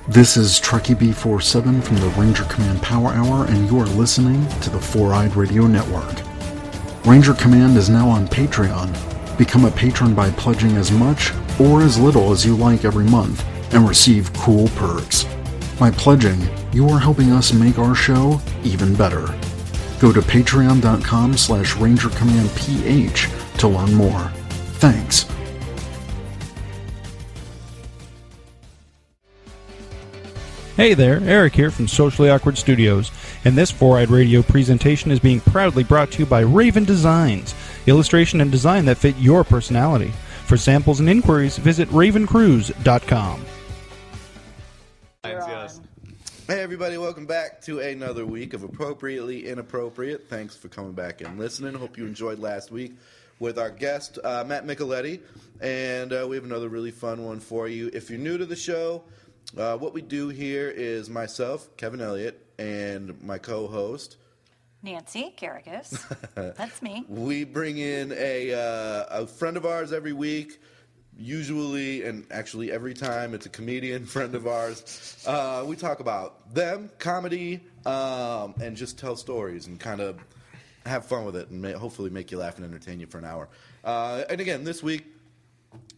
This is Truckee B47 from the Ranger Command Power Hour, and you are listening to the Four-Eyed Radio Network. Ranger Command is now on Patreon. Become a patron by pledging as much or as little as you like every month and receive cool perks. By pledging, you are helping us make our show even better. Go to patreon.com/rangercommandph to learn more. Thanks. Hey there, Eric here from Socially Awkward Studios, and this Four-Eyed Radio presentation is being proudly brought to you by Raven Designs, illustration and design that fit your personality. For samples and inquiries, visit ravencruise.com. Yes. Hey everybody, welcome back to another week of Appropriately Inappropriate. Thanks for coming back and listening. Hope you enjoyed last week with our guest, Matt Micheletti, and we have another really fun one for you. If you're new to the show, what we do here is myself, Kevin Elliott, and my co-host, Nancy Garrigus. That's me. We bring in a friend of ours every week. Usually, and actually every time, it's a comedian friend of ours. We talk about them, comedy, and just tell stories and kind of have fun with it and hopefully make you laugh and entertain you for an hour. And again, this week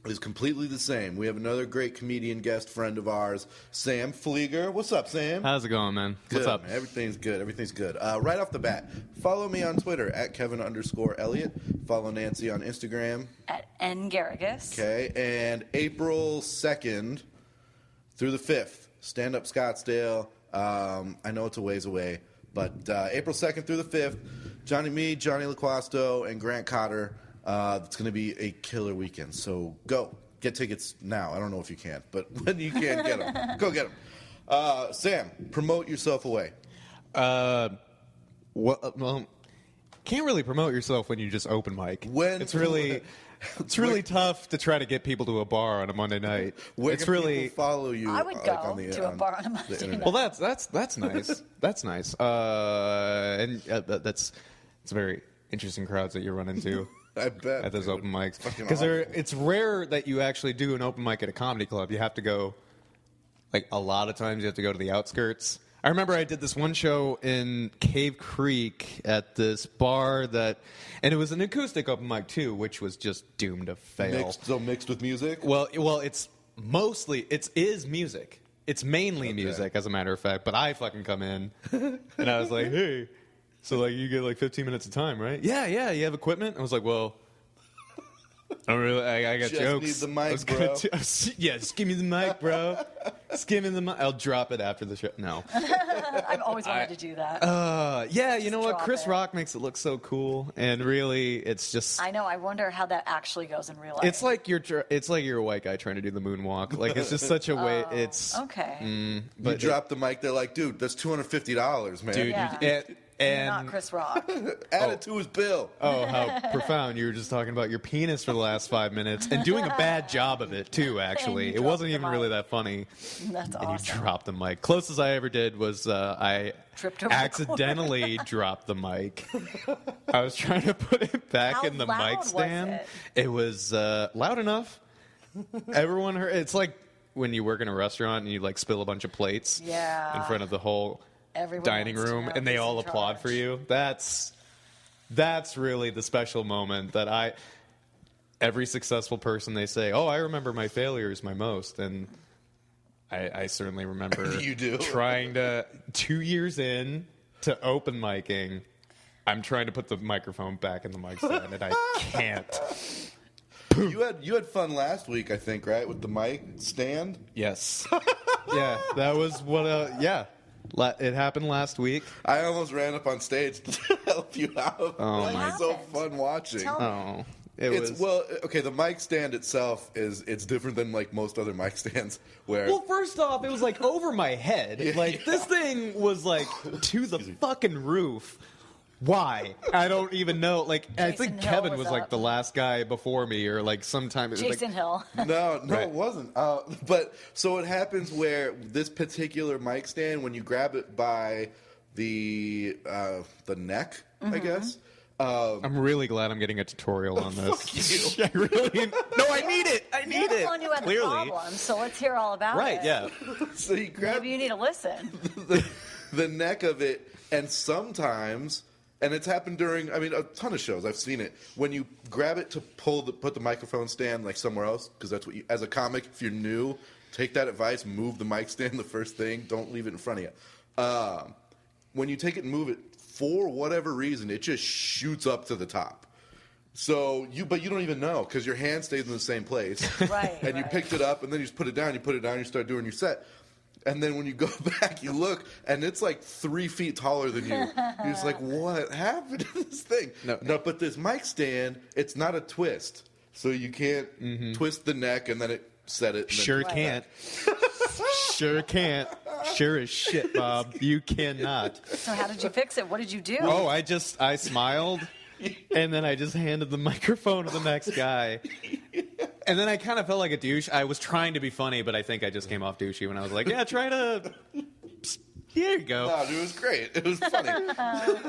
is completely the same. We have another great comedian guest friend of ours, Sam Fleager. What's up, Sam? How's it going, man? Good, What's up? Man. Everything's good. Everything's good. Right off the bat, follow me on Twitter at Kevin_Elliott. Follow Nancy on Instagram At N. Garrigus. Okay, and April 2nd through the 5th, Stand Up Scottsdale. I know it's a ways away, but April 2nd through the 5th, Johnny LaQuasto, and Grant Cotter. It's going to be a killer weekend, so go. Get tickets now. I don't know if you can, but when you can, get them. Go get them. Sam, promote yourself away. Well, can't really promote yourself when you just open mic. It's really tough to try to get people to a bar on a Monday night. Where it's can really people follow you. I would go to a bar on a Monday night. Well, that's nice. That's nice. And it's very interesting crowds that you run into. I bet at those open mics, because it's rare that you actually do an open mic at a comedy club. You have to go, like a lot of times, you have to go to the outskirts. I remember I did this one show in Cave Creek at this bar and it was an acoustic open mic too, which was just doomed to fail. Mixed with music. Well, it's music. It's mainly music, as a matter of fact. But I fucking come in, and I was like, hey. So, like, you get, 15 minutes of time, right? Yeah, you have equipment? I was like, well, I got just jokes. Need the mic, bro. Yeah, just give me the mic, bro. Just give me the mic. I'll drop it after the show. No. I've always wanted to do that. Yeah, you know what? Chris Rock makes it look so cool, and really, it's just... I know. I wonder how that actually goes in real life. It's like you're a white guy trying to do the moonwalk. Like, it's just such a way... It's... Okay. But you drop the mic, they're like, dude, that's $250, man. Dude, yeah. And not Chris Rock. Add it to his bill. Oh, how profound. You were just talking about your penis for the last 5 minutes and doing a bad job of it, too, actually. It wasn't even really that funny. That's awesome. And you dropped the mic. Closest I ever did was I accidentally dropped the mic. I was trying to put it back in the mic stand. It was loud enough. Everyone heard. It's like when you work in a restaurant and you, spill a bunch of plates in front of the whole... Everyone dining room, and they all applaud for you. That's really the special moment that every successful person, they say, oh, I remember my failures my most, and I certainly remember you do. Trying to 2 years in to open micing, I'm trying to put the microphone back in the mic stand, and I can't. You had fun last week, I think, right, with the mic stand? Yes. Yeah, that was what. Yeah. It happened last week. I almost ran up on stage to help you out. Oh, it was so fun watching. The mic stand itself it's different than most other mic stands. Well, first off, it was over my head. This thing was to the fucking roof. Why? I don't even know. I think Kevin was the last guy before me, or sometime it was Jason Hill. No, right. It wasn't. But so it happens where this particular mic stand, when you grab it by the neck, I guess, I'm really glad I'm getting a tutorial on this. Fuck you. I really, no, I need it. I need You're it. the one who had the problem, so let's hear all about it. Right? Yeah. So you grab Maybe you need to listen. the neck of it, and sometimes, and it's happened during, I mean, a ton of shows. I've seen it when you grab it to put the microphone stand like somewhere else, because that's what you, as a comic, if you're new, take that advice, move the mic stand the first thing, don't leave it in front of you. When you take it and move it, for whatever reason, it just shoots up to the top. So but you don't even know because your hand stays in the same place. Right. And you picked it up, and then you just put it down. You start doing your set. And then when you go back, you look, and it's like 3 feet taller than you. You're just like, what happened to this thing? No, but this mic stand, it's not a twist. So you can't twist the neck and then set it. And Sure can't. Sure can't. Sure as shit, Bob. You cannot. So how did you fix it? What did you do? Oh, I smiled, and then I just handed the microphone to the next guy. And then I kind of felt like a douche. I was trying to be funny, but I think I just came off douchey when I was like, yeah, try to... Here you go. No, dude, it was great. It was funny.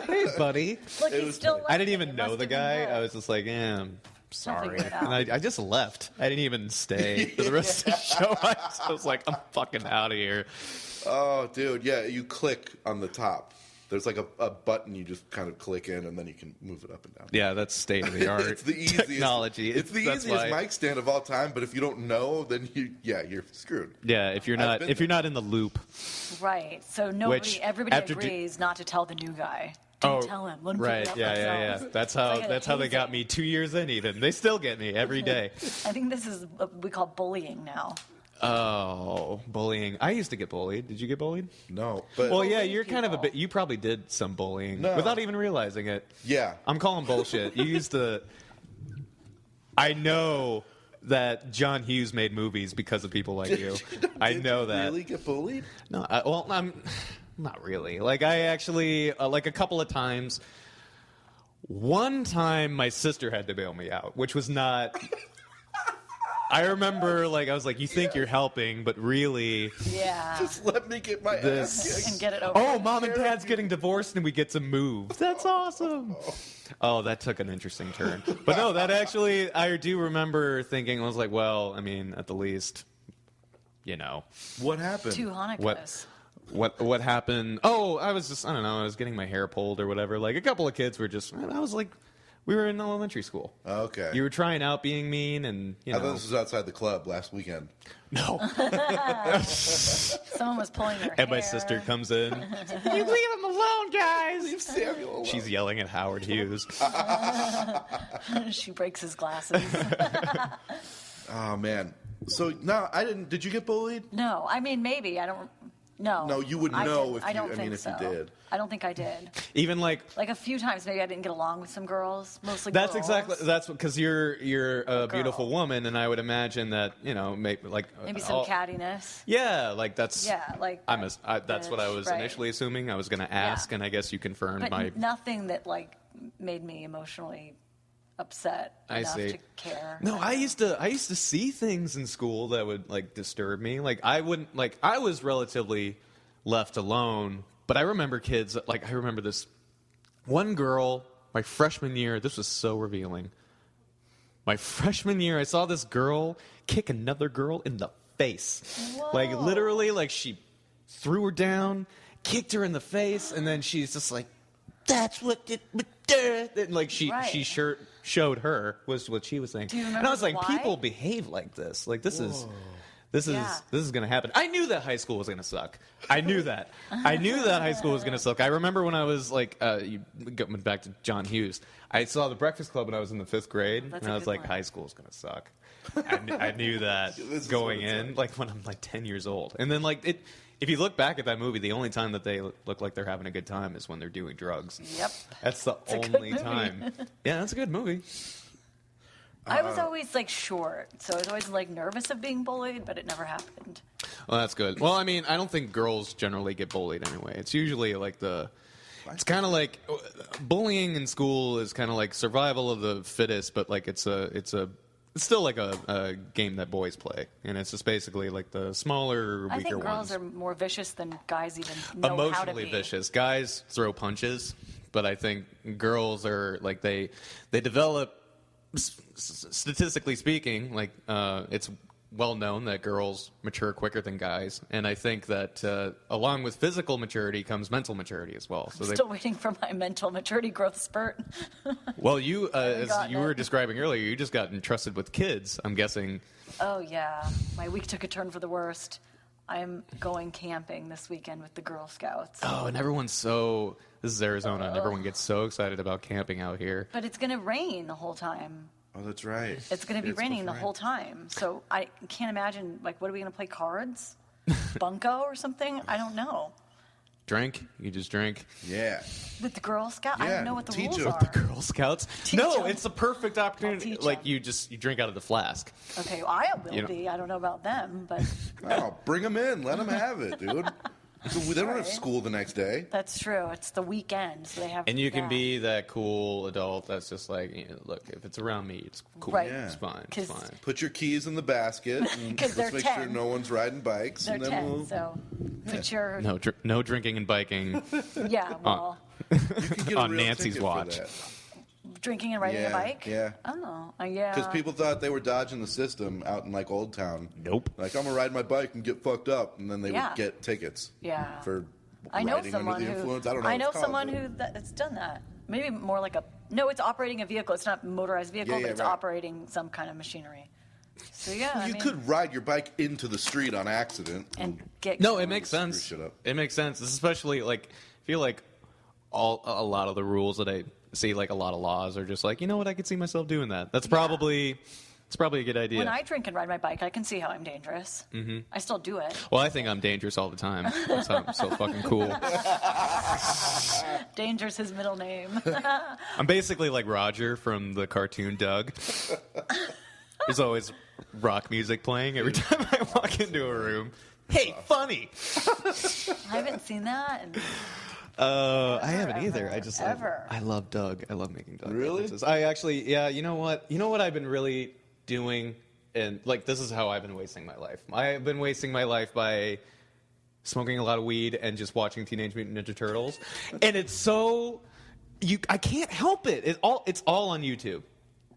Hey, buddy. Look, It he's was still funny. I didn't laughing. even It know must the have been guy. good. I was just like, I'm sorry. figure it out. And I just left. I didn't even stay for the rest of the show. I was like, I'm fucking out of here. Oh, dude, yeah, you click on the top. There's like a button you just kind of click in, and then you can move it up and down. Yeah, that's state of the art. It's the easiest technology. It's the That's easiest why- mic stand of all time. But if you don't know, then you're screwed. Yeah, if you're I've been not in the loop. Right. So everybody after agrees not to tell the new guy. Don't tell him. Let him figure it right. out Yeah. themselves. That's It's how like they got hazing. me 2 years in. Even they still get me every day. I think this is what we call bullying now. Oh, bullying! I used to get bullied. Did you get bullied? No, but Well, yeah, Bullying you're kind of a people. bit. You probably did some bullying No. without even realizing it. yeah. I'm calling bullshit. You used to. I know that John Hughes made movies because of people like you. I Did know you that. Really get bullied? No, I'm not really. Like I actually, like a couple of times. One time, my sister had to bail me out, which was not. I remember, like, I was like, "You think you're helping, but really." Yeah. Just let me get my ass kicked. And get it over. Oh, mom and dad's getting divorced, and we get to move. That's awesome. Oh, that took an interesting turn. But no, that actually, I do remember thinking, I was like, well, I mean, at the least, you know. What happened? 2 Hanukkahs. What happened? Oh, I don't know, I was getting my hair pulled or whatever. Like, a couple of kids were just, I was like, we were in elementary school. Okay. You were trying out being mean, and, you I thought know. this was outside the club last weekend. No. Someone was pulling your hair. And my sister comes in. You leave him alone, guys. Leave Samuel alone. She's yelling at Howard Hughes. She breaks his glasses. Oh man. So no, I didn't. Did you get bullied? No, I mean maybe. I don't. No. No, you would I know didn't. if I you- don't I think mean, if you so. did. I don't think I did. Even like Like a few times, maybe I didn't get along with some girls. Mostly. that's girls. exactly because you're a beautiful girl. woman, and I would imagine that Maybe some cattiness. Yeah, like that's Yeah, like that's what I was right. initially assuming. I was going to ask, Yeah. and I guess you confirmed But my. nothing that like made me emotionally upset I enough see. to care. No, I used to see things in school that would like disturb me. Like I wouldn't like I was relatively left alone, but I remember kids like I remember this one girl my freshman year. This was so revealing. My freshman year, I saw this girl kick another girl in the face. Whoa. Like literally, like she threw her down, kicked her in the face, and then she's just like, "That's what it." And like she Right. showed her was what she was saying. Do you remember and I was like, why? people behave like this. Like this is Yeah. this is gonna happen. I knew that high school was gonna suck. I knew that. I knew that high school was gonna suck. I remember when I was like, going back to John Hughes. I saw The Breakfast Club when I was in the 5th grade, That's and a I was good like, one. high school's gonna suck. I knew that This is going what it's in, like. when I'm like 10 years old, and then like it. If you look back at that movie, the only time that they look like they're having a good time is when they're doing drugs. Yep. That's the a good only movie. time. Yeah, that's a good movie. I was always like short, so I was always like nervous of being bullied, but it never happened. Well, that's good. Well, I mean, I don't think girls generally get bullied anyway. It's usually like it's kind of like bullying in school is kind of like survival of the fittest, but like it's still like a game that boys play, and it's just basically like the smaller, weaker I think girls ones. are more vicious than guys even know how to Emotionally be. vicious. Guys throw punches. but I think girls are like they develop. Statistically speaking, like it's well known that girls mature quicker than guys, and I think that along with physical maturity comes mental maturity as well. So I'm still waiting for my mental maturity growth spurt. Well, you as you were describing earlier, you just got entrusted with kids. I'm guessing. Oh yeah, my week took a turn for the worst. I'm going camping this weekend with the Girl Scouts. Oh, and everyone's so. This is Arizona, and everyone gets so excited about camping out here. But it's going to rain the whole time. Oh, that's right. It's going to be raining the whole time. So I can't imagine, like, what are we going to play, cards? Bunko or something? I don't know. Drink? You just drink? Yeah. With the Girl Scouts? I Yeah, don't know what the teach rules them. are. The Girl Scouts? No, them. it's a perfect opportunity. I'll Like, teach you drink out of the flask. Okay, well, I will be. I don't know about them, but... Oh, bring them in. Let them have it, dude. So they don't have school the next day. That's true. It's the weekend, so they have. And you can be that cool adult that's just like, look, if it's around me, it's cool. Right. Yeah. It's fine. It's fine. Put your keys in the basket. And 'Cause they're let's make 10. sure no one's riding bikes. They're and then 10, we'll... so put your. No drinking and biking Yeah, well, You can get a on real Nancy's ticket for watch. that. drinking and riding a bike. Yeah. Oh, yeah. Because people thought they were dodging the system out in like Old Town. Nope. Like, I'm gonna ride my bike and get fucked up, and then they Yeah. would get tickets. Yeah. For I know riding someone under the who. influence. I don't know. I what know it's called, someone but- that's done that. Maybe more like a. No, it's operating a vehicle. It's not a motorized vehicle, Yeah, but it's right. operating some kind of machinery. So yeah, Well, I you mean, could ride your bike into the street on accident. and get. No, it makes Screw sense. shit up. It makes sense, especially like I feel like a lot of the rules that I see, like a lot of laws, are just like, you know what, I could see myself doing that. That's probably a good idea. When I drink and ride my bike, I can see how I'm dangerous. Mm-hmm. I still do it. Well, I think I'm dangerous all the time. That's how I'm so fucking cool. Danger's his middle name. I'm basically like Roger from the cartoon Doug. There's always rock music playing every time I walk into a room. Hey, funny! I haven't seen that. I haven't either. ever, I just ever. I love Doug. I love making Doug Really? references. I actually, yeah. You know what I've been really doing, and like this is how I've been wasting my life. I've been wasting my life by smoking a lot of weed and just watching Teenage Mutant Ninja Turtles, and it's so I can't help it. It's all on YouTube.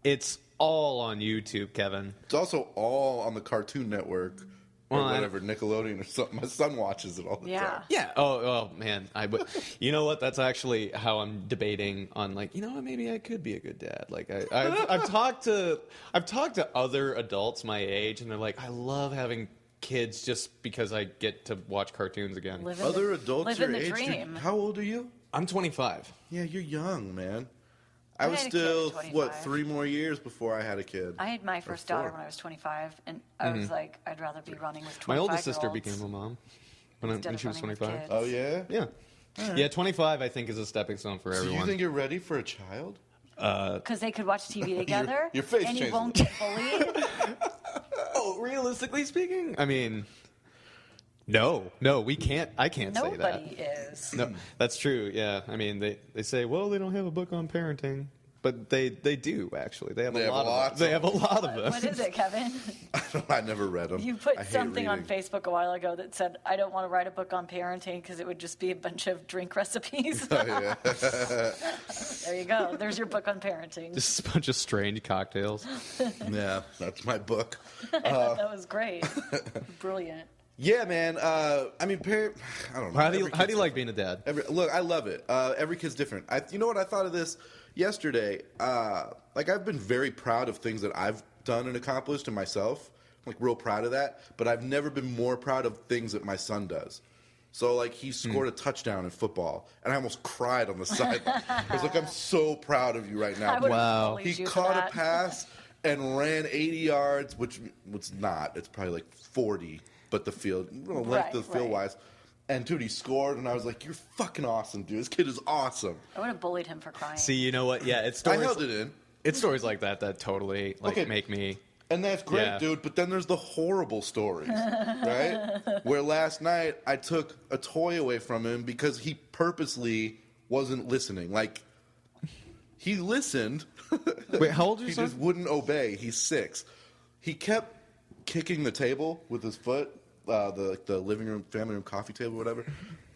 It's all on YouTube, Kevin. It's also all on the Cartoon Network or Well, whatever, Nickelodeon or something. My son watches it all the Yeah. time. Yeah. Oh man. You know what? That's actually how I'm debating on, like, you know what? Maybe I could be a good dad. Like I've talked to other adults my age, and they're like, I love having kids just because I get to watch cartoons again. Other adults live your in the age, dude, dream. how old are you? I'm 25. Yeah, you're young, man. I I was had a kid at still, 25. 3 more years before I had a kid. I had my first daughter when I was 25, and I was like, I'd rather be running with 25 My oldest sister year-olds became a mom when instead of she was running with 25. kids. Oh, yeah? Yeah. Yeah, 25 I think is a stepping stone for So everyone. you think you're ready for a child? Because they could watch TV together, your face and you changes. won't get bullied. Oh, realistically speaking, I mean, no, we can't. I can't say that. Nobody is. No, that's true. Yeah, I mean, they say, well, they don't have a book on parenting, but they do actually. They have a lot of them. They have a lot of them. What is it, Kevin? I never read them. You I put hate something on reading. Facebook a while ago that said, I don't want to write a book on parenting because it would just be a bunch of drink recipes. Oh, yeah. There you go. There's your book on parenting. Just a bunch of strange cocktails. Yeah, that's my book. That was great. Brilliant. Yeah, man. I mean, I don't know. How do Every you kid's like being a dad? Look, I love it. Every kid's different. You know what? I thought of this yesterday. Like, I've been very proud of things that I've done and accomplished in myself. I'm, like, real proud of that. But I've never been more proud of things that my son does. So, like, he scored a touchdown in football, and I almost cried on the sideline. I was like, I'm so proud of you right now. I would've Wow. bullied He you for caught that. a pass and ran 80 yards, which was not. It's probably like 40, but the field, length Right, of the field right. wise. And, dude, he scored, and I was like, you're fucking awesome, dude. This kid is awesome. I would have bullied him for crying. See, you know what? Yeah, it's I stories. held it in. It's stories like that totally Okay. make me. And that's great, Yeah. dude. But then there's the horrible stories, right? Where last night I took a toy away from him because he purposely wasn't listening. Like, he listened. Wait, how old is He your son? just wouldn't obey. He's 6. He kept kicking the table with his foot, the living room, family room, coffee table, whatever.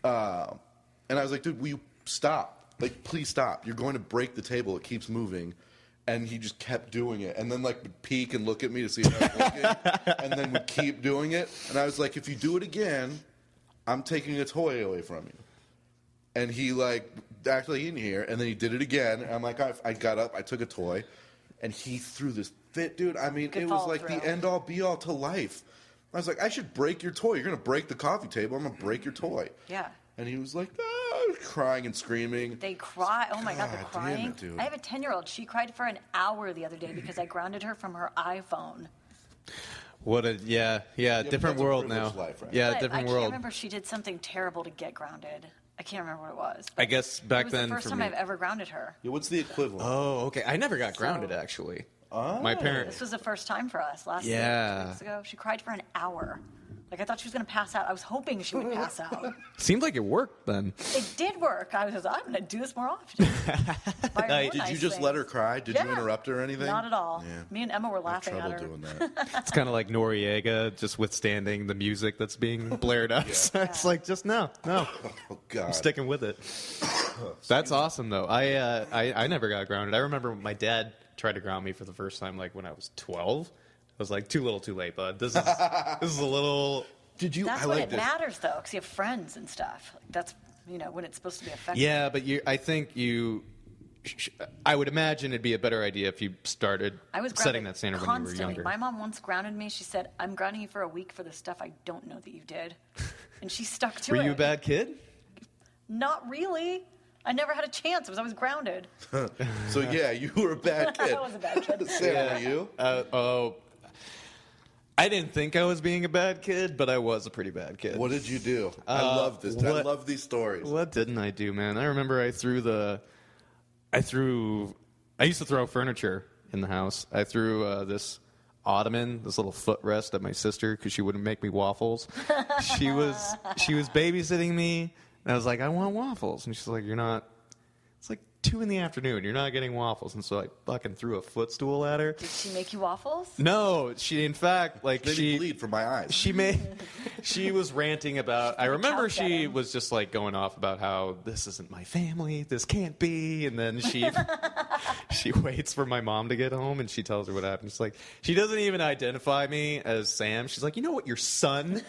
And I was like, dude, will you stop? like, please stop. You're going to break the table. It keeps moving. And he just kept doing it. And then, like, would peek and look at me to see if I was looking. And then would keep doing it. And I was like, if you do it again, I'm taking a toy away from you. And he, like, acted like he didn't hear. And then he did it again. And I'm like, I got up. I took a toy. And he threw this fit, dude. I mean, it was like the end-all, be-all to life. I was like, I should break your toy. You're going to break the coffee table. I'm going to break your toy. Yeah. And he was like, crying and screaming. They cry. Oh, my God, they're crying. Damn it, dude. I have a 10-year-old. She cried for an hour the other day because I grounded her from her iPhone. Different world now. Life, right? Yeah, But different I world. can't remember she did something terrible to get grounded. I can't remember what it was. I guess back it was then the first for time me. I've ever grounded her. Yeah, what's the equivalent? Oh, okay. I never got grounded, actually. My parents. This was the first time for us last week, 2 weeks ago. She cried for an hour. Like, I thought she was going to pass out. I was hoping she would pass out. Seemed like it worked then. It did work. I was I'm going to do this more often. Did you just let her cry? Did you interrupt her or anything? Not at all. Yeah. Me and Emma were laughing at her. Doing that. It's kind of like Noriega just withstanding the music that's being blared up. So it's like, just no. Oh, God. I'm sticking with it. That's awesome, though. I never got grounded. I remember my dad tried to ground me for the first time, like, when I was 12. I was like, too little, too late, bud. This is a little... That's when it matters, though, because you have friends and stuff. Like, that's, when it's supposed to be effective. Yeah, but I think I would imagine it'd be a better idea if you started setting that standard when you were younger. My mom once grounded me. She said, I'm grounding you for a week for the stuff I don't know that you did. And she stuck to it. Were you a bad kid? Not really. I never had a chance. I was always grounded. So, yeah, you were a bad kid. I was a bad kid. Sam, were you? I didn't think I was being a bad kid, but I was a pretty bad kid. What did you do? I love this. I love these stories. What didn't I do, man? I remember I used to throw furniture in the house. I threw this ottoman, this little footrest at my sister because she wouldn't make me waffles. She was babysitting me, and I was like, I want waffles. And she's like, you're not. It's like 2 PM. You're not getting waffles. And so I fucking threw a footstool at her. Did she make you waffles? No, she, in fact, like, she bleed from my eyes. She was ranting about, I remember she was just like going off about how this isn't my family, this can't be. And then she waits for my mom to get home and she tells her what happened. She's like, she doesn't even identify me as Sam. She's like, you know what your son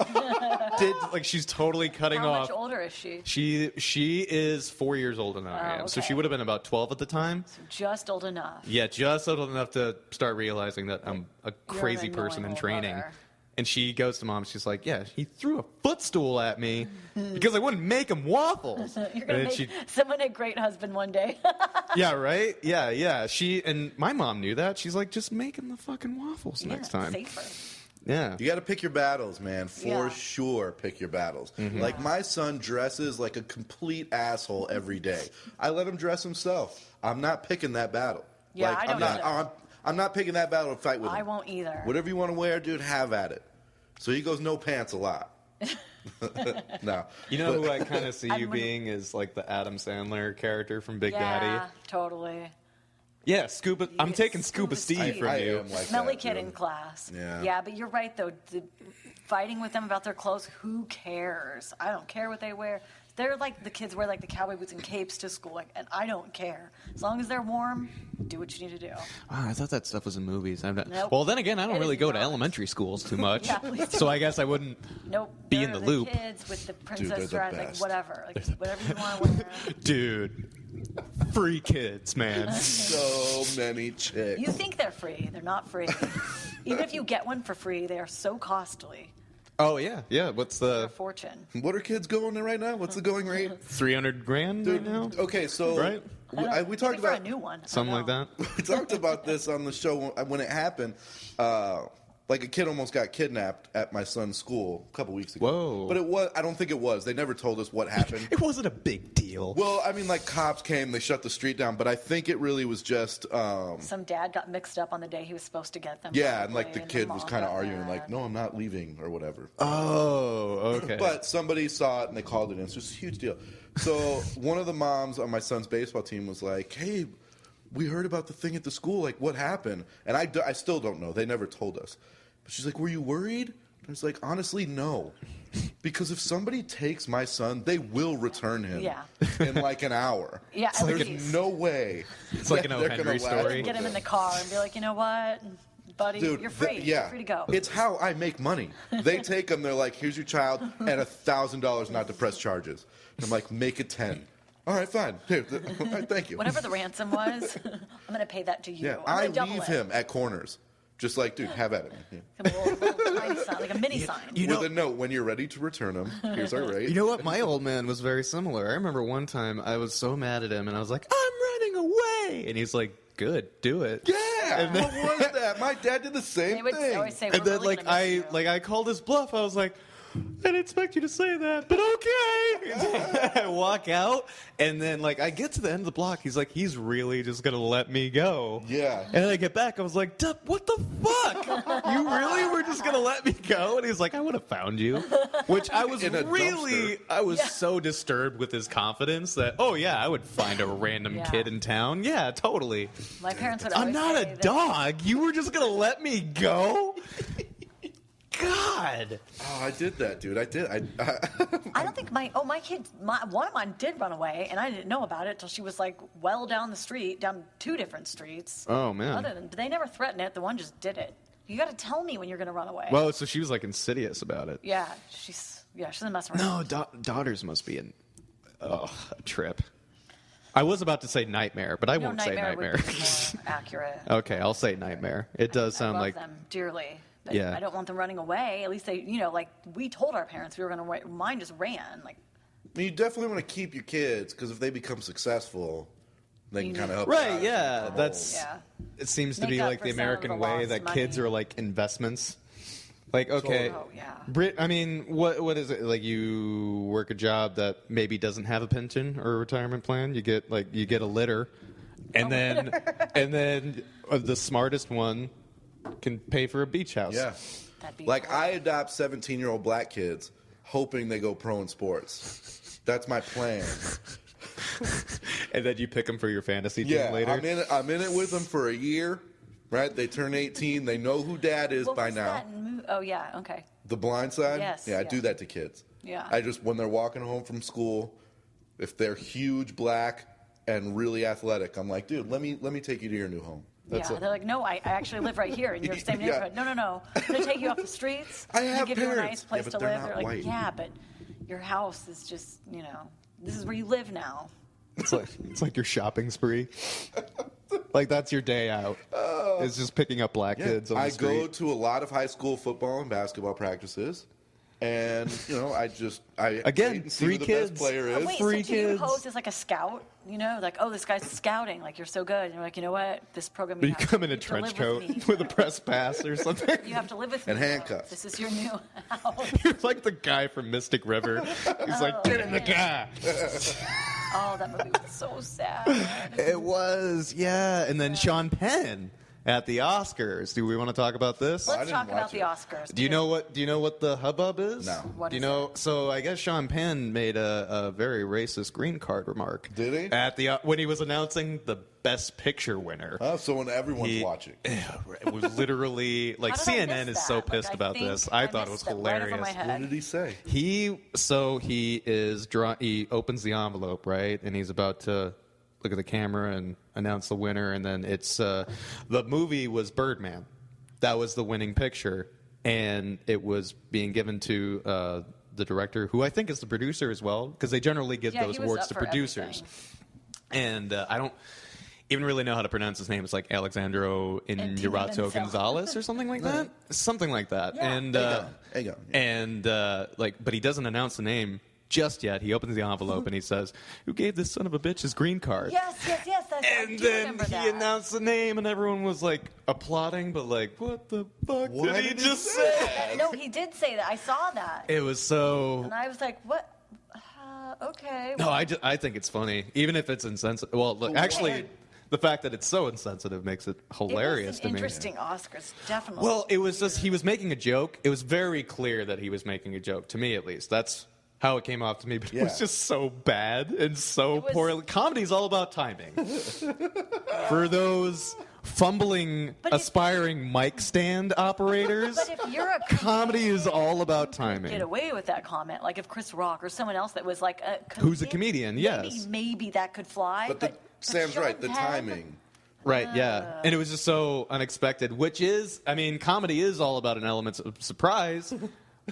did? Like, she's totally cutting off. How much older is she? She is 4 years older than I am. Okay. So she would have been about 12 at the time. So just old enough. Yeah, just old enough to start realizing that I'm a crazy person in training. Mother. And she goes to mom. She's like, yeah, he threw a footstool at me because I wouldn't make him waffles. You're going to make someone a great husband one day. Yeah, right? Yeah. And my mom knew that. She's like, just make him the fucking waffles next time. Safer. Yeah. You got to pick your battles, man. For sure, pick your battles. Mm-hmm. Like, my son dresses like a complete asshole every day. I let him dress himself. I'm not picking that battle. Yeah, like, I don't either. I'm not picking that battle to fight with him. I won't either. Whatever you want to wear, dude, have at it. So he goes no pants a lot. No. You know who I kind of see you being is like the Adam Sandler character from Big Daddy. Yeah, totally. Yeah, Scuba. I'm taking Scuba Steve from you. am like Smelly that, kid too. in class. Yeah. Yeah, but you're right, though. Fighting with them about their clothes, who cares? I don't care what they wear. They're like the kids wear like the cowboy boots and capes to school, and I don't care. As long as they're warm, do what you need to do. Wow, I thought that stuff was in movies. Nope. Well, then again, I don't It really is go to not. elementary schools too much. Yeah, please do. So I guess I wouldn't Nope. be They're in the loop. Kids with the they're princess the dress, like best. whatever, like whatever you want to wear. Dude, free kids, man. So many chicks. You think they're free? They're not free. Even if you get one for free, they are so costly. Oh, yeah. What's They're a the fortune. What are kids going to right now? What's the going rate? 300 grand right now? Okay, so Right? we talked Maybe for about a new one. Something like that? we talked about this on the show when it happened. Like a kid almost got kidnapped at my son's school a couple weeks ago. Whoa. But I don't think it was. They never told us what happened. It wasn't a big deal. Well, I mean, like cops came, they shut the street down, but I think it really was just. Some dad got mixed up on the day he was supposed to get them. Yeah, and probably, like the and kid was mom kind of got arguing, mad. like, "No, I'm not leaving" or whatever. Oh, okay. But somebody saw it and they called it in. So it's a huge deal. So one of the moms on my son's baseball team was like, "Hey, we heard about the thing at the school. Like, what happened?" And I still don't know. They never told us. But she's like, "Were you worried?" And I was like, "Honestly, no." Because if somebody takes my son, they will return him in like an hour. Yeah, there's no way. It's like an O. Henry story. Get him in the car and be like, you know what, buddy, Dude, you're free. You're free to go. It's how I make money. They take them. They're like, here's your child and $1,000 not to press charges. I'm like, make it 10. All right, fine. Here, thank you. Whatever the ransom was, I'm going to pay that to you. Yeah, I leave him at corners. Just like, dude, have at it. Yeah. A little tiny sign, like a mini sign. With a note, when you're ready to return them, here's our rate. You know what? My old man was very similar. I remember one time I was so mad at him, and I was like, I'm running away. And he's like, good, do it. Yeah, and then, what was that? My dad did the same thing. They always say, and then, really I called his bluff. I was like, I didn't expect you to say that, but okay. I walk out, and then, I get to the end of the block. He's like, he's really just going to let me go. Yeah. And then I get back. I was like, what the fuck? You really were just going to let me go? And he's like, I would have found you. Which I was so disturbed with his confidence that, oh, yeah, I would find a random kid in town. Yeah, totally. My parents would I'm always not say a dog. You were just going to let me go? God. Oh, I did that, dude. I did. I don't think my kid, one of mine did run away, and I didn't know about it till she was well down the street, down 2 different streets. Oh, man. But they never threatened it. The one just did it. You got to tell me when you're going to run away. Well, so she was insidious about it. Yeah, she doesn't mess around. No, daughters must be a trip. I was about to say nightmare, but I won't say nightmare. Would be more accurate. Okay, I'll say nightmare. It does sound I love like them dearly. But yeah. I don't want them running away. At least they, we told our parents we were going to. Mine just ran. You definitely want to keep your kids because if they become successful, they can kind of help. Right? Yeah, It seems to be like the American way that kids are like investments. Like, okay, I mean, what is it? Like, you work a job that maybe doesn't have a pension or a retirement plan. You get a litter, and then the smartest one can pay for a beach house. Yeah. I adopt 17-year-old black kids, hoping they go pro in sports. That's my plan. And then you pick them for your fantasy team later. I'm in it with them for a year. Right? They turn 18. They know who dad is by now. Oh yeah. Okay. The Blind Side. Yes. Yeah, I do that to kids. Yeah. I just when they're walking home from school, if they're huge, black, and really athletic, I'm like, dude, let me take you to your new home. They're like, no, I actually live right here in your same neighborhood. No. I'm going to take you off the streets. I have give parents. You a nice place to live. They're like, white. yeah, but your house is just, this is where you live now. It's like your shopping spree. Like that's your day out. It's just picking up black kids on the street. I go to a lot of high school football and basketball practices. And, I again, free kids. The best player is. Wait, free so do kids. you pose as like a scout? This guy's scouting. Like, you're so good. And you're like, you know what? This program. You come in a trench coat with a press pass or something. You have to live with me. And handcuffs. This is your new house. You're like the guy from Mystic River. He's like, get in the car. Oh, that movie was so sad. It was, yeah. And then Sean Penn at the Oscars. Do we want to talk about this? Let's talk about the Oscars. Do you know what the hubbub is? No. What do you is know? it? So I guess Sean Penn made a very racist green card remark. Did he? When he was announcing the Best Picture winner. Oh, so when everyone's watching. It was literally like CNN is so pissed about this. I thought it was hilarious. What did he say? He opens the envelope, right, and he's about to look at the camera and announce the winner, and then it's the movie was Birdman. That was the winning picture, and it was being given to the director, who I think is the producer as well, because they generally give those awards to producers. Everything. And I don't even really know how to pronounce his name. It's like Alexandro Inarritu Gonzalez or something like that. Something like that. Yeah. And There you go. and but he doesn't announce the name just yet. He opens the envelope and he says, "Who gave this son of a bitch his green card?" Yes. And then he announced the name, and everyone was like applauding, but like, what the fuck did he just say? No, he did say that. I saw that. It was so. And I was like, what? Okay. No, I think it's funny, even if it's insensitive. Well, look, actually, the fact that it's so insensitive makes it hilarious to me. Interesting Oscars, definitely. Well, it was just he was making a joke. It was very clear that he was making a joke, to me at least. That's how it came off to me, but Yeah. it was just so bad and so poorly. Comedy's all about timing. For those fumbling, aspiring mic stand operators, But if you're a comedy is all about get timing. away with that comment, like if Chris Rock or someone else that was like a Who's a comedian, yes. maybe that could fly. But Sam's Sean right. The Penn- timing. Right, yeah. And it was just so unexpected, which is, I mean, comedy is all about an element of surprise,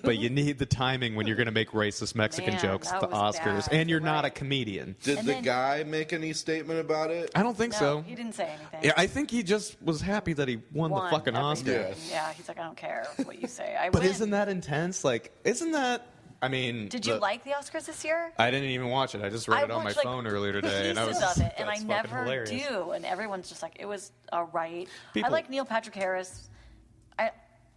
but you need the timing when you're going to make racist Mexican Man, jokes at that the was Oscars, bad. and you're You're not a right. comedian. Did And the then- guy make any statement about it? I don't think No, so. he didn't say anything. Yeah, I think he just was happy that he won the fucking Oscar. everything. Yeah, he's like, I don't care what you say. I But win. isn't that intense? Like, isn't that, I mean... Did you like the Oscars this year? I didn't even watch it. I just read it on my watched, like, phone earlier today, and I was pieces of it, and I that's fucking never hilarious. do. And everyone's just like, it was all right. I People- like Neil Patrick Harris.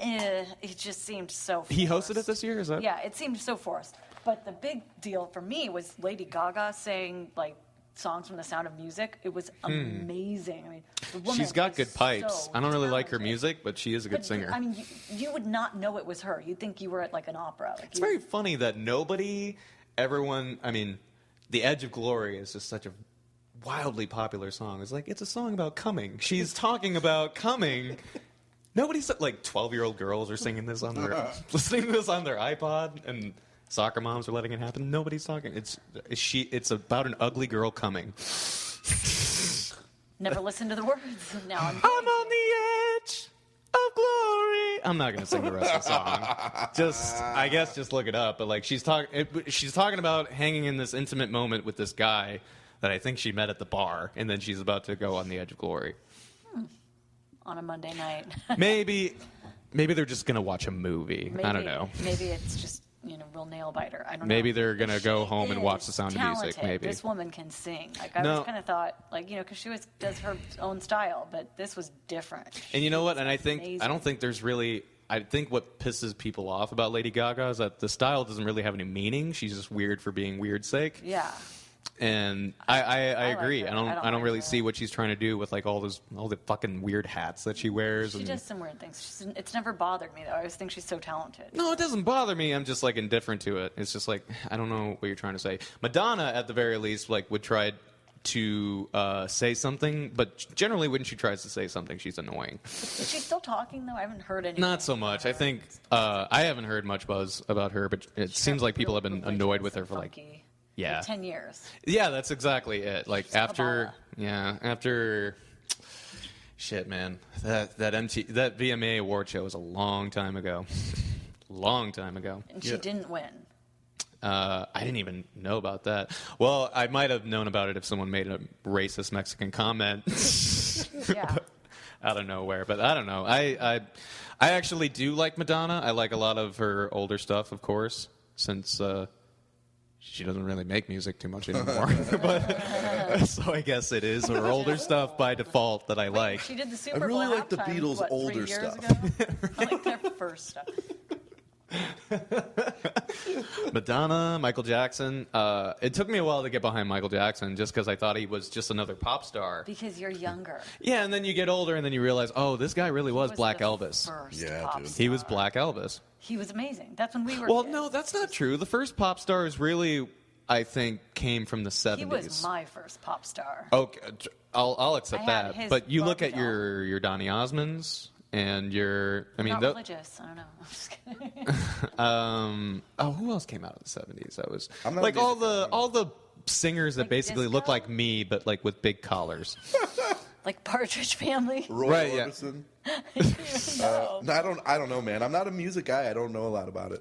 It just seemed so. He hosted forced. it this year, is that? Yeah, it seemed so forced. But the big deal for me was Lady Gaga saying like songs from The Sound of Music. It was amazing. I mean, the woman She's got is good pipes. so I don't really like her talented. music, but she is a good But, singer. I mean, you would not know it was her. You'd think you were at like an opera. Like It's very funny that everyone, I mean, The Edge of Glory is just such a wildly popular song. It's like, it's a song about coming. She's talking about coming. Nobody's, like, 12-year-old girls are singing this on their, listening to this on their iPod, and soccer moms are letting it happen. Nobody's talking. It's about an ugly girl coming. Never listened to the words. Now I'm on the edge of glory. I'm not going to sing the rest of the song. I guess just look it up. But like she's talking about hanging in this intimate moment with this guy that I think she met at the bar, and then she's about to go on the edge of glory. on a Monday night. Maybe they're just going to watch a movie. I don't know. Maybe it's just real nail biter. I don't know. Maybe they're going to go She home and watch is The Sound of talented. Music. Maybe This woman can sing. Like I No. was kind of thought, because she does her own style, but this was different. And you know what? And I Amazing. don't think there's really. I think what pisses people off about Lady Gaga is that the style doesn't really have any meaning. She's just weird for being weird's sake. Yeah. And I like agree. her. I don't like really her. see what she's trying to do with like all the fucking weird hats that she wears. She and does some weird things. It's never bothered me though. I always think she's so talented. No, it doesn't bother me. I'm just like indifferent to it. It's just like I don't know what you're trying to say. Madonna, at the very least, like would try to say something, but generally when she tries to say something, she's annoying. Is she still talking though? I haven't heard anything. Not so much. I think I haven't heard much buzz about her, but it seems like people have been annoyed with her for like. Funky. Yeah. Like 10 years. Yeah, that's exactly it. Like She's after Kabbalah. shit, man. That VMA award show was a long time ago. Long time ago. And she didn't win. I didn't even know about that. Well, I might have known about it if someone made a racist Mexican comment. Yeah. Out of nowhere, but I don't know. I actually do like Madonna. I like a lot of her older stuff, of course, since she doesn't really make music too much anymore. But so I guess it is her older stuff by default that I like. She did the Super Bowl really like the halftime, Beatles' what, 3 older years stuff. ago? I like their first stuff. Madonna, Michael Jackson. It took me a while to get behind Michael Jackson just because I thought he was just another pop star. Because you're younger. Yeah, and then you get older and then you realize, oh, this guy really was He Black the Elvis. First Yeah, pop dude. He was star. Black Elvis. He was amazing. That's when we were. Well, kids. no, that's not true. The first pop stars really, I think, came from the 70s. He was my first pop star. Okay, I'll accept I had that. his But you look Barbie at your Donny Osmonds and your, I mean, Not religious. I don't know. I'm just kidding. who else came out of the 70s? That was I'm not like a all music fan. the singers that Like basically look disco? like me, but like with big collars. Like Partridge Family. Roy Right, yeah. Orbison. No. No, I don't know, man. I'm not a music guy. I don't know a lot about it.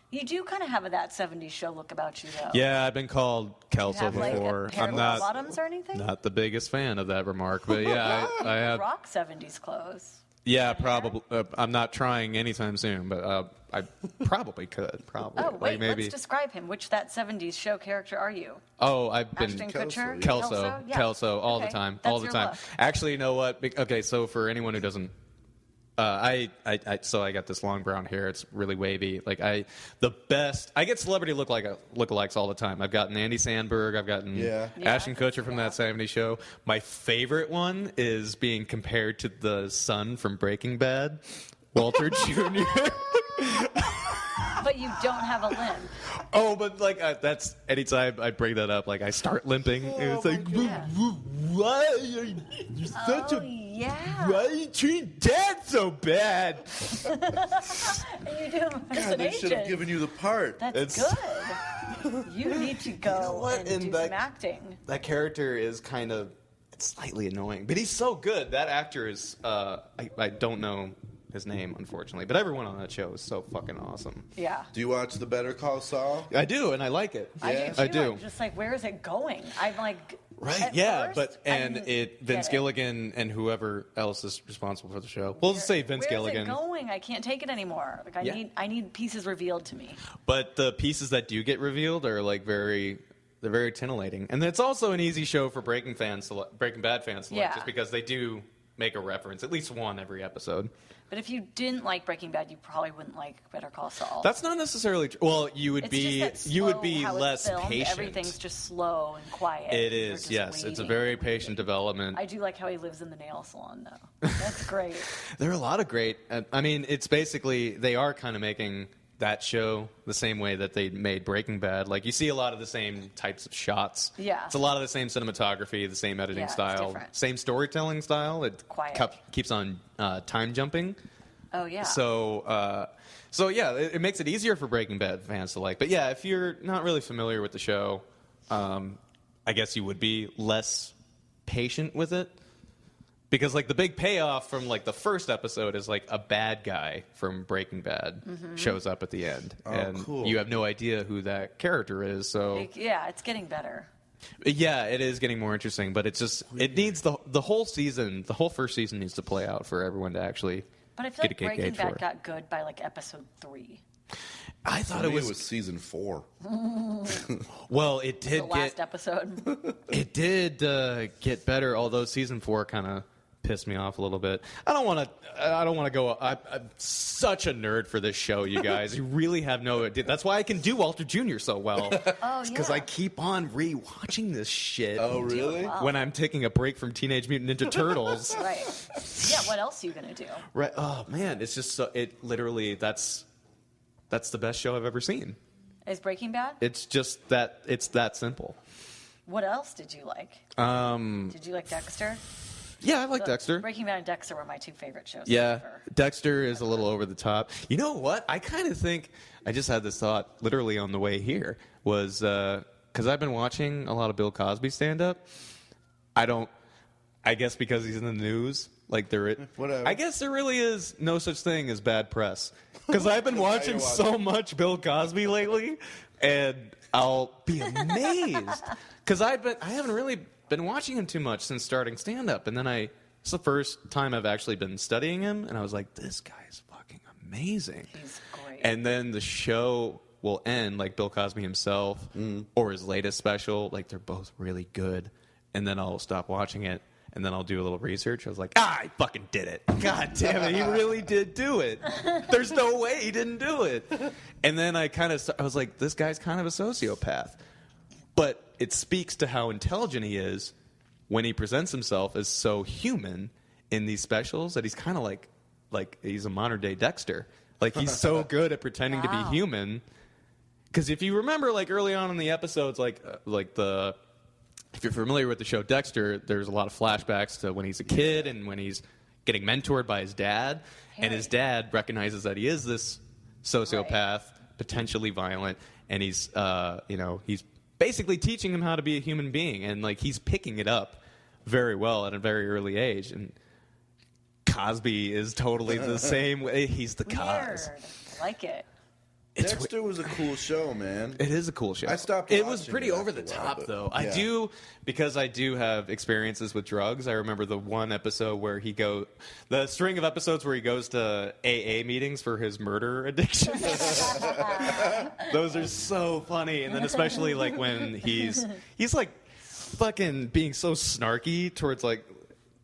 You do kind of have that 70s show look about you, though. Yeah, I've been called You Kelso have, like, before. a pair I'm of not bottoms or anything? not the biggest fan of that remark, but yeah, I have. Rock 70s clothes. Yeah, probably. I'm not trying anytime soon, but I probably could. Probably. Oh, Like, wait, maybe. let's describe him. Which that 70s show character are you? Oh, I've been Ashton Kelso, Kutcher? yeah. Kelso, Yeah. Kelso, all the Okay, time, that's all the your time. look. Actually, you know what? Okay, so for anyone who doesn't, so I got this long brown hair. It's really wavy. Like I get celebrity lookalikes all the time. I've gotten Andy Samberg. I've gotten Yeah. Ashton Kutcher from that 70s show. My favorite one is being compared to the son from Breaking Bad, Walter Jr. But you don't have a limp. Oh, but like that's anytime I bring that up, like I start limping. And it's like, why are you such a why are you treat Dad so bad? And you do God, they should have impersonation. given you the part. That's good. You need to go and do some acting. That character is kind of slightly annoying, but he's so good. That actor is I don't know his name, unfortunately, but everyone on that show is so fucking awesome. Yeah. Do you watch the Better Call Saul? I do, and I like it. I do. I'm just like, where is it going? I'm like, right, Vince Gilligan and whoever else is responsible for the show. We'll just say Vince Gilligan. Where is it going? I can't take it anymore. Like I need pieces revealed to me. But the pieces that do get revealed are like they're very titillating, and it's also an easy show for Breaking Bad fans to like, just because they do make a reference, at least one every episode. But if you didn't like Breaking Bad, you probably wouldn't like Better Call Saul. That's not necessarily true. Well, you would be less patient. Everything's just slow and quiet. It is, yes. It's a very patient development. I do like how he lives in the nail salon, though. That's great. There are a lot of great. I mean, it's basically they are kind of making that show the same way that they made Breaking Bad. Like, you see a lot of the same types of shots. Yeah. It's a lot of the same cinematography, the same editing style, same storytelling style. It keeps on time jumping. Oh, yeah. So yeah, it makes it easier for Breaking Bad fans to like. But yeah, if you're not really familiar with the show, I guess you would be less patient with it. Because, like, the big payoff from, like, the first episode is, like, a bad guy from Breaking Bad shows up at the end. Oh, and cool. You have no idea who that character is, so... Yeah, it's getting better. Yeah, it is getting more interesting, but it's just... It needs the whole season, the whole first season needs to play out for everyone to actually But I feel like Breaking Bad got good by, like, episode 3. I thought it was season 4. Well, it did the last episode. It did get better, although season 4 kind of pissed me off a little bit. I don't want to go. I'm such a nerd for this show, you guys. You really have no idea. That's why I can do Walter Jr. so well. Because I keep on rewatching this shit. Oh, really? When I'm taking a break from Teenage Mutant Ninja Turtles. Right. Yeah. What else are you gonna do? Right. Oh man, it's just so. It literally. That's the best show I've ever seen. Is Breaking Bad? It's just that. It's that simple. What else did you like? Did you like Dexter? Yeah, I like Dexter. Breaking Bad and Dexter were my two favorite shows. Yeah, Dexter is a little over the top. You know what? I kind of think, I just had this thought literally on the way here, was, because I've been watching a lot of Bill Cosby stand-up. I guess because he's in the news, like whatever. I guess there really is no such thing as bad press. Because I've been watching so much Bill Cosby lately, and I'll be amazed. Because I haven't really been watching him too much since starting stand-up, and then it's the first time I've actually been studying him, and I was like, this guy's fucking amazing. He's great. And then the show will end, like Bill Cosby himself, or his latest special, like they're both really good, and then I'll stop watching it, and then I'll do a little research. I was like, I fucking did it. God damn it, he really did do it. There's no way he didn't do it. And then I was like, this guy's kind of a sociopath. But it speaks to how intelligent he is when he presents himself as so human in these specials that he's kind of like he's a modern day Dexter. Like, he's so good at pretending to be human. Because if you remember, like, early on in the episodes, if you're familiar with the show Dexter, there's a lot of flashbacks to when he's a kid and when he's getting mentored by his dad. And his dad recognizes that he is this sociopath, potentially violent, and he's basically teaching him how to be a human being, and like he's picking it up very well at a very early age. And Cosby is totally the same way. He's the Cos. I like it. Dexter was a cool show, man. It is a cool show. I stopped It watching was pretty over the top, though. Yeah. Because I do have experiences with drugs. I remember the one episode where the string of episodes where he goes to AA meetings for his murder addiction. Those are so funny. And then especially like when he's like fucking being so snarky towards like,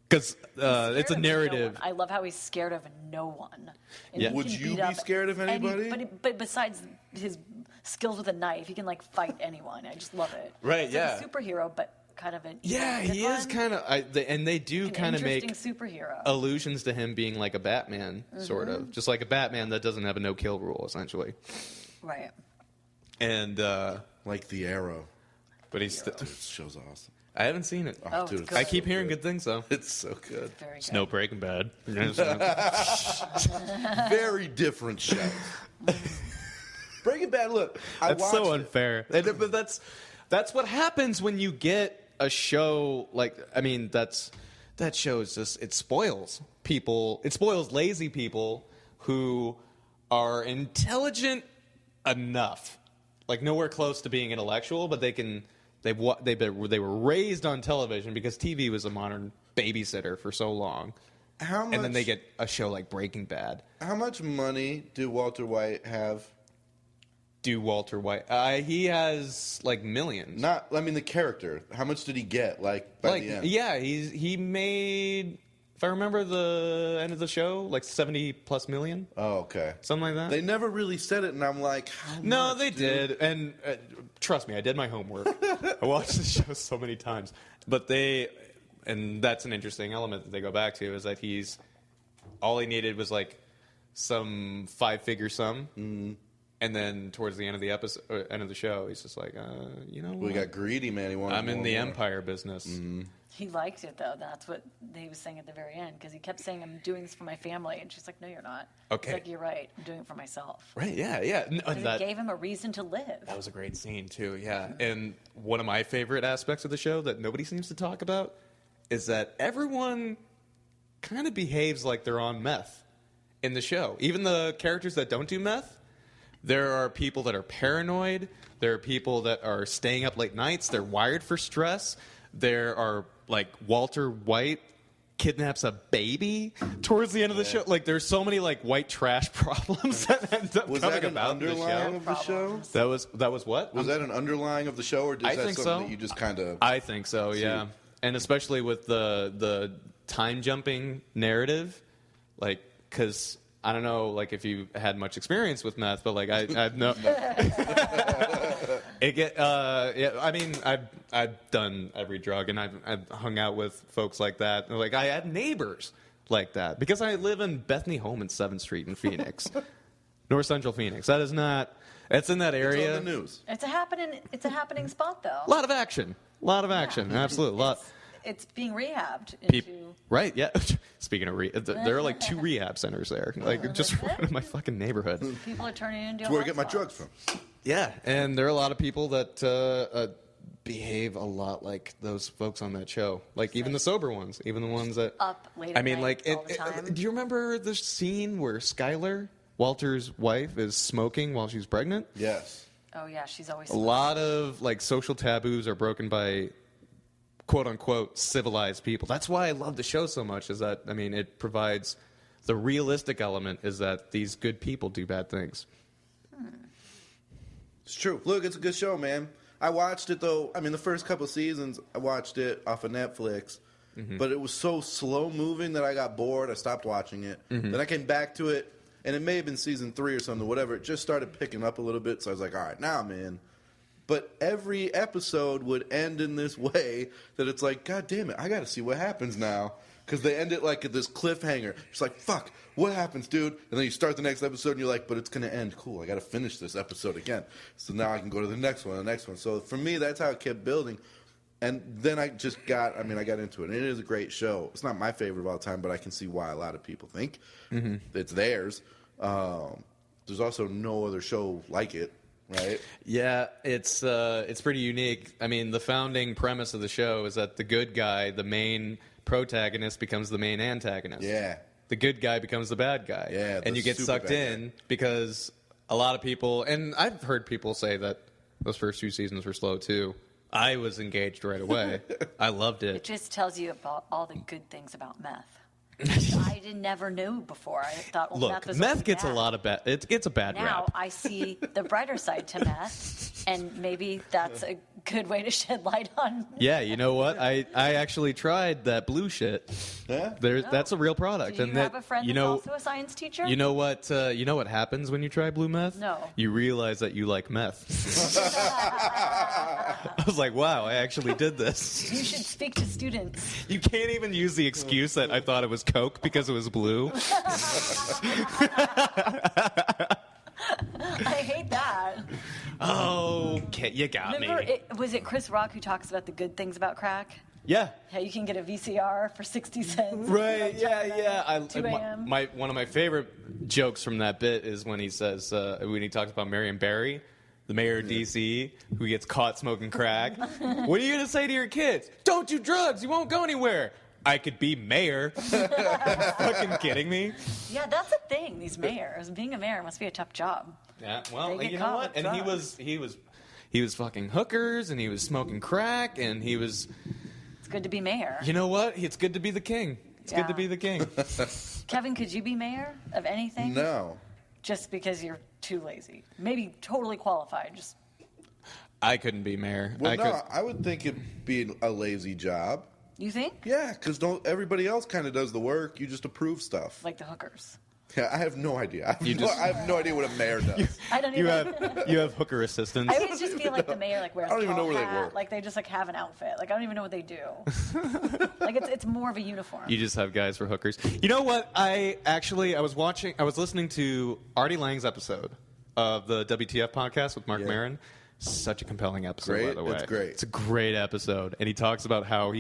because it's a narrative. I love how he's scared of no one. And Yeah. Would you be scared of anybody? But besides his skills with a knife, he can like fight anyone. I just love it. Right, It's yeah. like a superhero, but kind of an He is kind of, and they do kind of make superhero allusions to him being like a Batman, sort of, just like a Batman that doesn't have a no-kill rule, essentially. Right. And like The Arrow. but he's still. This show's awesome. I haven't seen it. Oh, dude, it's it's I good. keep hearing good things though. It's so good. Very good. No Breaking Bad. Very different shows. Breaking Bad, look, I That's watched so it. unfair. But that's what happens when you get a show like. I mean, that show is just it spoils people. It spoils lazy people who are intelligent enough, like nowhere close to being intellectual, but they can. They were raised on television because TV was a modern babysitter for so long. And then they get a show like Breaking Bad. How much money do Walter White have? Walter White? He has like millions. The character. How much did he get? Like by the end? Yeah, he made. If I remember the end of the show, like 70+ million. Oh, okay. Something like that. They never really said it, and I'm like, how No, much, they dude? did, and trust me, I did my homework. I watched the show so many times, and that's an interesting element that they go back to is that all he needed was like some 5-figure sum, and then towards the end of the episode, end of the show, he's just like, you know, We what? got greedy, man. He wanted I'm in more the and more. empire business. He liked it, though. That's what he was saying at the very end, because he kept saying, I'm doing this for my family. And she's like, no, you're not. Okay. He's like, you're right. I'm doing it for myself. Right? Yeah. No, Because it gave him a reason to live. That was a great scene, too, yeah. And one of my favorite aspects of the show that nobody seems to talk about is that everyone kind of behaves like they're on meth in the show. Even the characters that don't do meth, there are people that are paranoid. There are people that are staying up late nights. They're wired for stress. There are, like, Walter White kidnaps a baby towards the end of the show. Like, there's so many, like, white trash problems that end up Was coming that an about in the underlying show. of the show? That was what? Was that an underlying of the show, or is I that think something so. that you just kind of... I think so, yeah. And especially with the time jumping narrative, like, because I don't know, like, if you had much experience with meth, but like I've no. I mean, I've done every drug, and I've hung out with folks like that. And, like, I had neighbors like that because I live in Bethany Home and 7th Street in Phoenix, North Central Phoenix. That is not. It's in that area. It's on the news. It's a happening spot, though. A lot of action. Absolutely. It's being rehabbed into... Right, yeah. Speaking of there are like 2 rehab centers there, like just right in my fucking neighborhood. People are turning into That's where I get my drugs from. Yeah, and there are a lot of people that behave a lot like those folks on that show. Like even the sober ones, even the ones that up late I at mean, night like, all the time. do you remember the scene where Skylar, Walter's wife, is smoking while she's pregnant? Yes. Oh, yeah, she's always... A lot of like social taboos are broken by quote unquote civilized people. That's why I love the show so much, is that, I mean, it provides the realistic element is that these good people do bad things. It's true. Look, it's a good show, man. I watched it, though. I mean, the first couple seasons, I watched it off of Netflix. But it was so slow moving that I got bored. I stopped watching it. Then I came back to it, and it may have been season 3 or something, whatever. It just started picking up a little bit, so I was like, all right, now I'm in. But every episode would end in this way that it's like, God damn it, I got to see what happens now. Because they end it like at this cliffhanger. It's like, fuck, what happens, dude? And then you start the next episode, and you're like, but it's going to end. Cool, I got to finish this episode again. So now I can go to the next one, the next one. So for me, that's how it kept building. And then I got into it. And it is a great show. It's not my favorite of all time, but I can see why a lot of people think it's theirs. There's also no other show like it. Right. Yeah, it's pretty unique. I mean, the founding premise of the show is that the good guy, the main protagonist, becomes the main antagonist. Yeah. The good guy becomes the bad guy. Yeah, and the you get super sucked bad in guy. because a lot of people, and I've heard people say that those first 2 seasons were slow too. I was engaged right away. I loved It it. just tells you about all the good things about meth. I never knew before. I thought, well, Look, meth meth gets bad. a lot of bad. It gets a bad Now rap. I see the brighter side to meth, and maybe that's a good way to shed light on. Yeah, you know what? I actually tried that blue shit. Yeah? That's a real product. Did you and have that, a friend you that's know, also a science teacher? You know what? You know what happens when you try blue meth? No. You realize that you like meth. I was like, wow, I actually did this. You should speak to students. You can't even use the excuse that I thought it was Coke because it was blue. I hate that. Okay, you got Remember, me. was it Chris Rock who talks about the good things about crack? Yeah. How you can get a VCR for 60 cents. Right, yeah. 2 a.m. One of my favorite jokes from that bit is when he says, when he talks about Marion Barry, the mayor of D.C., who gets caught smoking crack. What are you going to say to your kids? Don't do drugs. You won't go anywhere. I could be mayor. Are you fucking kidding me? Yeah, that's the thing, these mayors. Being a mayor must be a tough job. Yeah, well, They get you know caught what? with And drugs. he was fucking hookers, and he was smoking crack, and he was... It's good to be mayor. You know what? It's good to be the king. It's good to be the king. Kevin, could you be mayor of anything? No. Just because you're too lazy. Maybe totally qualified. Just I couldn't be mayor. Well, I would think it'd be a lazy job. you think? Yeah, because everybody else kind of does the work. You just approve stuff. Like the hookers. Yeah, I have no idea. I have no idea what a mayor does. I don't you even. have hooker assistants. I always just feel like the mayor like wears I don't a even tall know where they hat. work. Like they just like have an outfit. Like I don't even know what they do. Like it's more of a uniform. You just have guys for hookers. You know what? I was listening to Artie Lang's episode of the WTF podcast with Mark Maron. Such a compelling episode, Great. by the way. It's great. It's a great episode. And he talks about how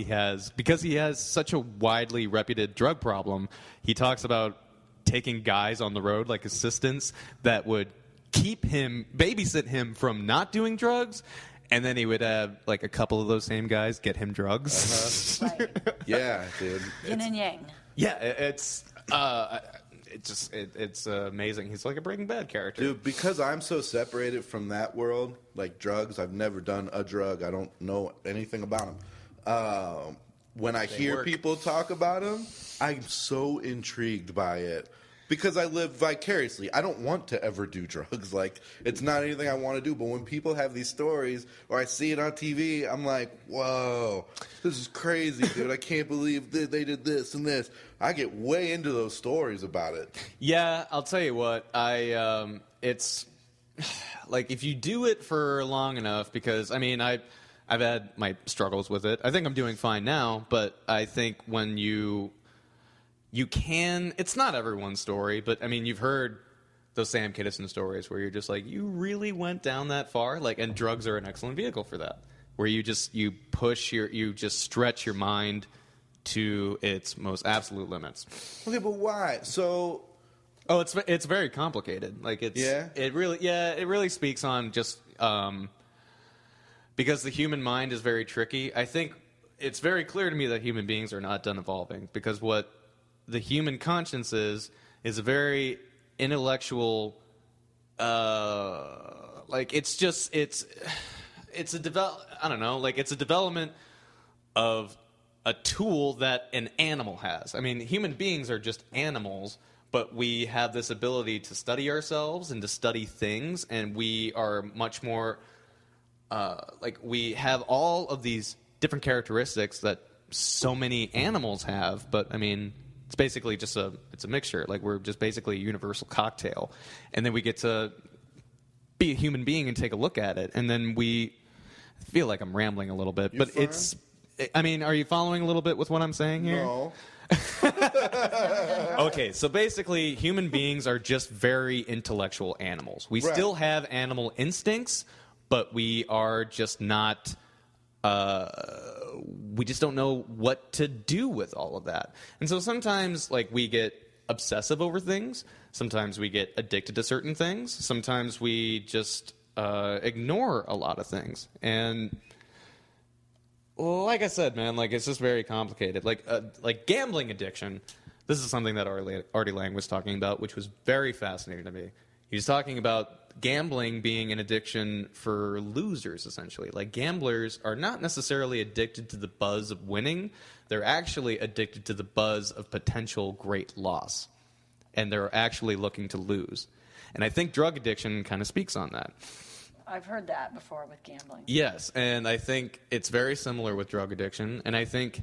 because he has such a widely reputed drug problem, he talks about taking guys on the road, like assistants, that would babysit him from not doing drugs, and then he would have like a couple of those same guys get him drugs. Right. Yeah, dude. Yin and yang. Yeah, it's amazing. He's like a Breaking Bad character. Dude, because I'm so separated from that world, like drugs, I've never done a drug. I don't know anything about them. When I hear people talk about them, I'm so intrigued by it. Because I live vicariously. I don't want to ever do drugs. Like, it's not anything I want to do. But when people have these stories, or I see it on TV, I'm like, whoa, this is crazy, dude. I can't believe they did this and this. I get way into those stories about it. Yeah, I'll tell you what. It's like if you do it for long enough, because I mean, I've had my struggles with it. I think I'm doing fine now, but I think when you can, it's not everyone's story, but I mean, you've heard those Sam Kinison stories where you're just like, you really went down that far, like, and drugs are an excellent vehicle for that, where you just stretch your mind to its most absolute limits. Okay, but why? So, it's very complicated. Like it really speaks on just because the human mind is very tricky. I think it's very clear to me that human beings are not done evolving, because what the human conscience is a very intellectual, like it's a development of a tool that an animal has. I mean, human beings are just animals, but we have this ability to study ourselves and to study things, and we are much more we have all of these different characteristics that so many animals have, but I mean, it's basically just it's a mixture. Like, we're just basically a universal cocktail. And then we get to be a human being and take a look at it. And then I feel like I'm rambling a little bit, but I mean, are you following a little bit with what I'm saying here? no. Okay, so basically, human beings are just very intellectual animals. We Right. still have animal instincts, but we are just not... we just don't know what to do with all of that. And so sometimes, like, we get obsessive over things. Sometimes we get addicted to certain things. Sometimes we just ignore a lot of things. And like I said, man, like, it's just very complicated. Like gambling addiction, this is something that Artie Lang was talking about, which was very fascinating to me. He was talking about gambling being an addiction for losers, essentially. Like, gamblers are not necessarily addicted to the buzz of winning. They're actually addicted to the buzz of potential great loss. And they're actually looking to lose. And I think drug addiction kind of speaks on that. I've heard that before with gambling. Yes, and I think it's very similar with drug addiction. And I think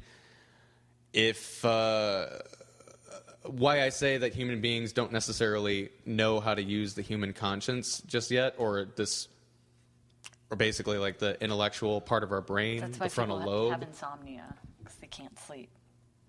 why I say that human beings don't necessarily know how to use the human conscience just yet, or basically like the intellectual part of our brain, That's why the frontal people lobe. have insomnia, because they can't sleep.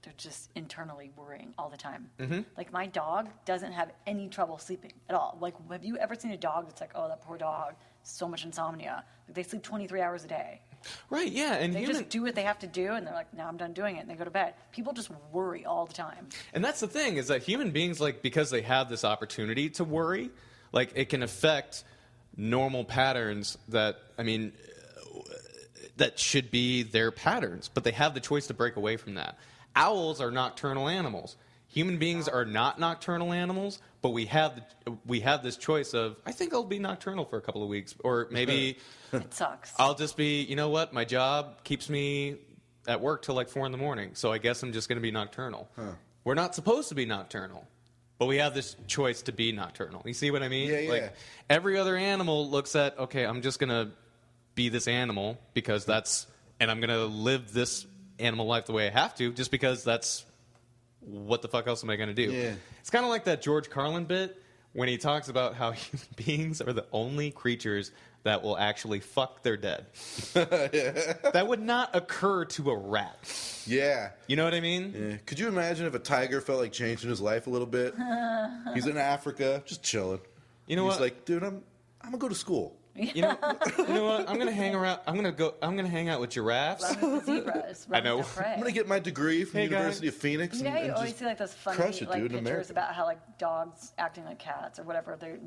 they're just internally worrying all the time. Mm-hmm. Like my dog doesn't have any trouble sleeping at all. Like, have you ever seen a dog that's like, oh, that poor dog, so much insomnia. Like, they sleep 23 hours a day. Right, yeah. And they just do what they have to do, and they're like, now I'm done doing it, and they go to bed. People just worry all the time. And that's the thing, is that human beings, like, because they have this opportunity to worry, like, it can affect normal patterns that, I mean, that should be their patterns, but they have the choice to break away from that. Owls are nocturnal animals. Human beings are not nocturnal animals, but we have this choice of, I think I'll be nocturnal for a couple of weeks, or maybe it sucks. I'll just be, you know what, my job keeps me at work till like 4 a.m, so I guess I'm just going to be nocturnal. Huh. We're not supposed to be nocturnal, but we have this choice to be nocturnal. You see what I mean? Yeah. Like, every other animal looks at, okay, I'm just going to be this animal because that's, and I'm going to live this animal life the way I have to, just because that's, what the fuck else am I going to do? Yeah. It's kind of like that George Carlin bit when he talks about how human beings are the only creatures that will actually fuck their dead. That would not occur to a rat. Yeah. You know what I mean? Yeah. Could you imagine if a tiger felt like changing his life a little bit? He's in Africa, just chilling. You know He's what? like, dude, I'm gonna go to school. You know what? I'm gonna hang around. I'm gonna hang out with giraffes. Run with the zebras. I know. I'm gonna get my degree from the University of Phoenix. You know how you and always just see like those funny crush it, like dude, in pictures America. about how like dogs acting like cats or whatever. They're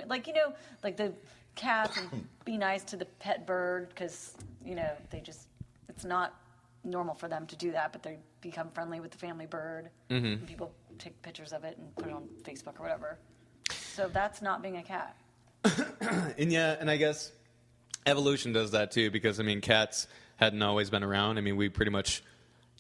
like, you know, like the cats and be nice to the pet bird because, you know, it's not normal for them to do that, but they become friendly with the family bird. Mm-hmm. And people take pictures of it and put it on Facebook or whatever. So that's not being a cat. And I guess evolution does that too, because I mean, cats hadn't always been around. I mean, we pretty much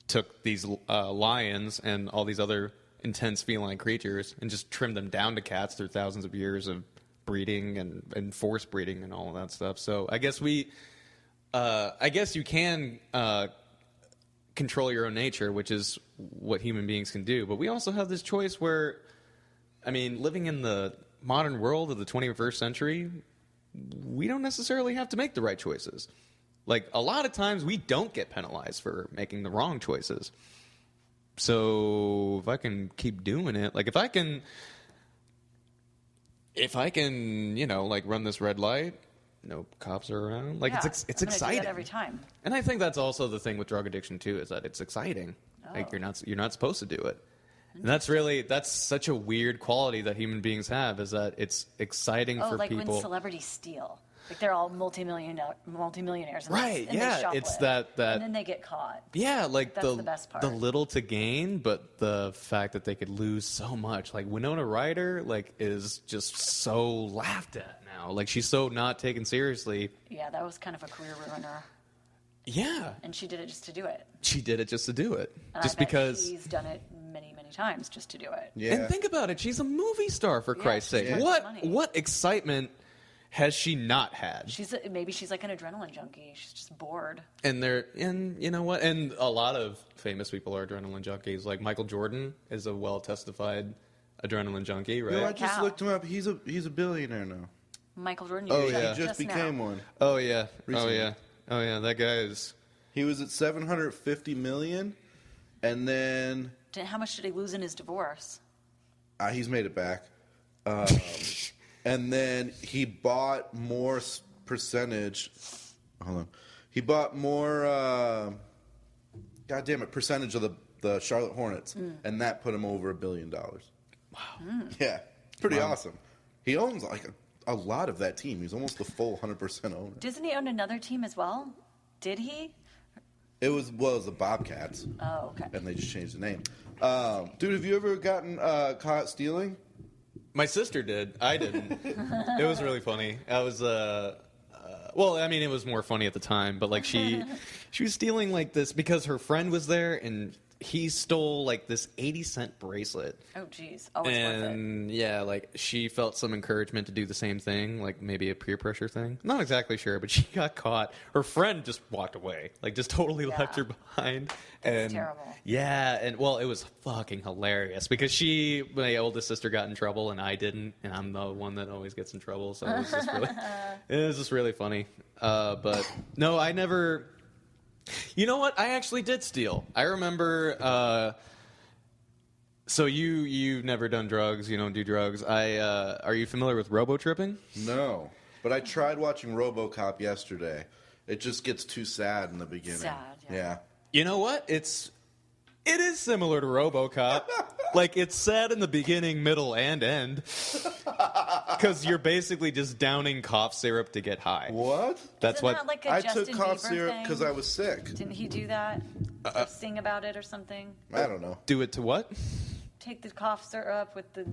took these lions and all these other intense feline creatures and just trimmed them down to cats through thousands of years of breeding and forced breeding and all of that stuff. So I guess you can control your own nature, which is what human beings can do. But we also have this choice where, I mean, living in the modern world of the 21st century, we don't necessarily have to make the right choices. Like, a lot of times we don't get penalized for making the wrong choices. So if I can keep doing it, like if I can, you know, like run this red light, no cops are around. Like, yeah, it's exciting do that every time. And I think that's also the thing with drug addiction too, is that it's exciting. Oh. Like you're not supposed to do it. And that's such a weird quality that human beings have, is that it's exciting for like people. When celebrities steal. Like they're all multimillionaires. And Right, and yeah. they It's shoplift, that and then they get caught. yeah, like That's the best part. the little to gain, but the fact that they could lose so much. Like Winona Ryder, like, is just so laughed at now. Like, she's so not taken seriously. Yeah, that was kind of a career ruiner. Yeah. And she did it just to do it. She did it just to do it. And just I bet because she's done it many, many times just to do it. Yeah. And think about it, she's a movie star, for Christ's she's sake. making money. What excitement has she not had? Maybe she's like an adrenaline junkie. She's just bored. And you know what? And a lot of famous people are adrenaline junkies. Like Michael Jordan is a well-testified adrenaline junkie, right? No, I just Cow. looked him up. He's a billionaire now. Michael Jordan. Oh you yeah, said he just became now. one. Oh yeah. Recently. Oh yeah. That guy is. He was at 750 million, and then How much did he lose in his divorce? he's made it back. And then he bought more percentage. Hold on. He bought more. Percentage of the Charlotte Hornets, and that put him over $1 billion. Wow. Yeah, pretty awesome. He owns like a lot of that team. He's almost the full 100% owner. Doesn't he own another team as well? Did he? It was the Bobcats. Oh, okay. And they just changed the name. Dude, have you ever gotten caught stealing? My sister did. I didn't. It was really funny. I was. Well, I mean, it was more funny at the time, but like she was stealing like this because her friend was there, and he stole like this 80-cent bracelet. Oh, geez. Always worth it. And yeah, like she felt some encouragement to do the same thing, like maybe a peer pressure thing. Not exactly sure, but she got caught. Her friend just walked away, like just totally left her behind. That's terrible. Yeah, and well, it was fucking hilarious because my oldest sister got in trouble and I didn't, and I'm the one that always gets in trouble. So it was just really funny. But no, I never You know what? I actually did steal. I remember. So you've never done drugs. You don't do drugs. Are you familiar with robo-tripping? No, but I tried watching RoboCop yesterday. It just gets too sad in the beginning. Sad, yeah. You know what? It is similar to RoboCop. Like, it's sad in the beginning, middle, and end. Because you're basically just downing cough syrup to get high. What? That's Isn't what that like a I Justin took cough Bieber syrup thing? because I was sick. Didn't he do that? Or sing about it or something? I don't know. do it to what? Take the cough syrup with the...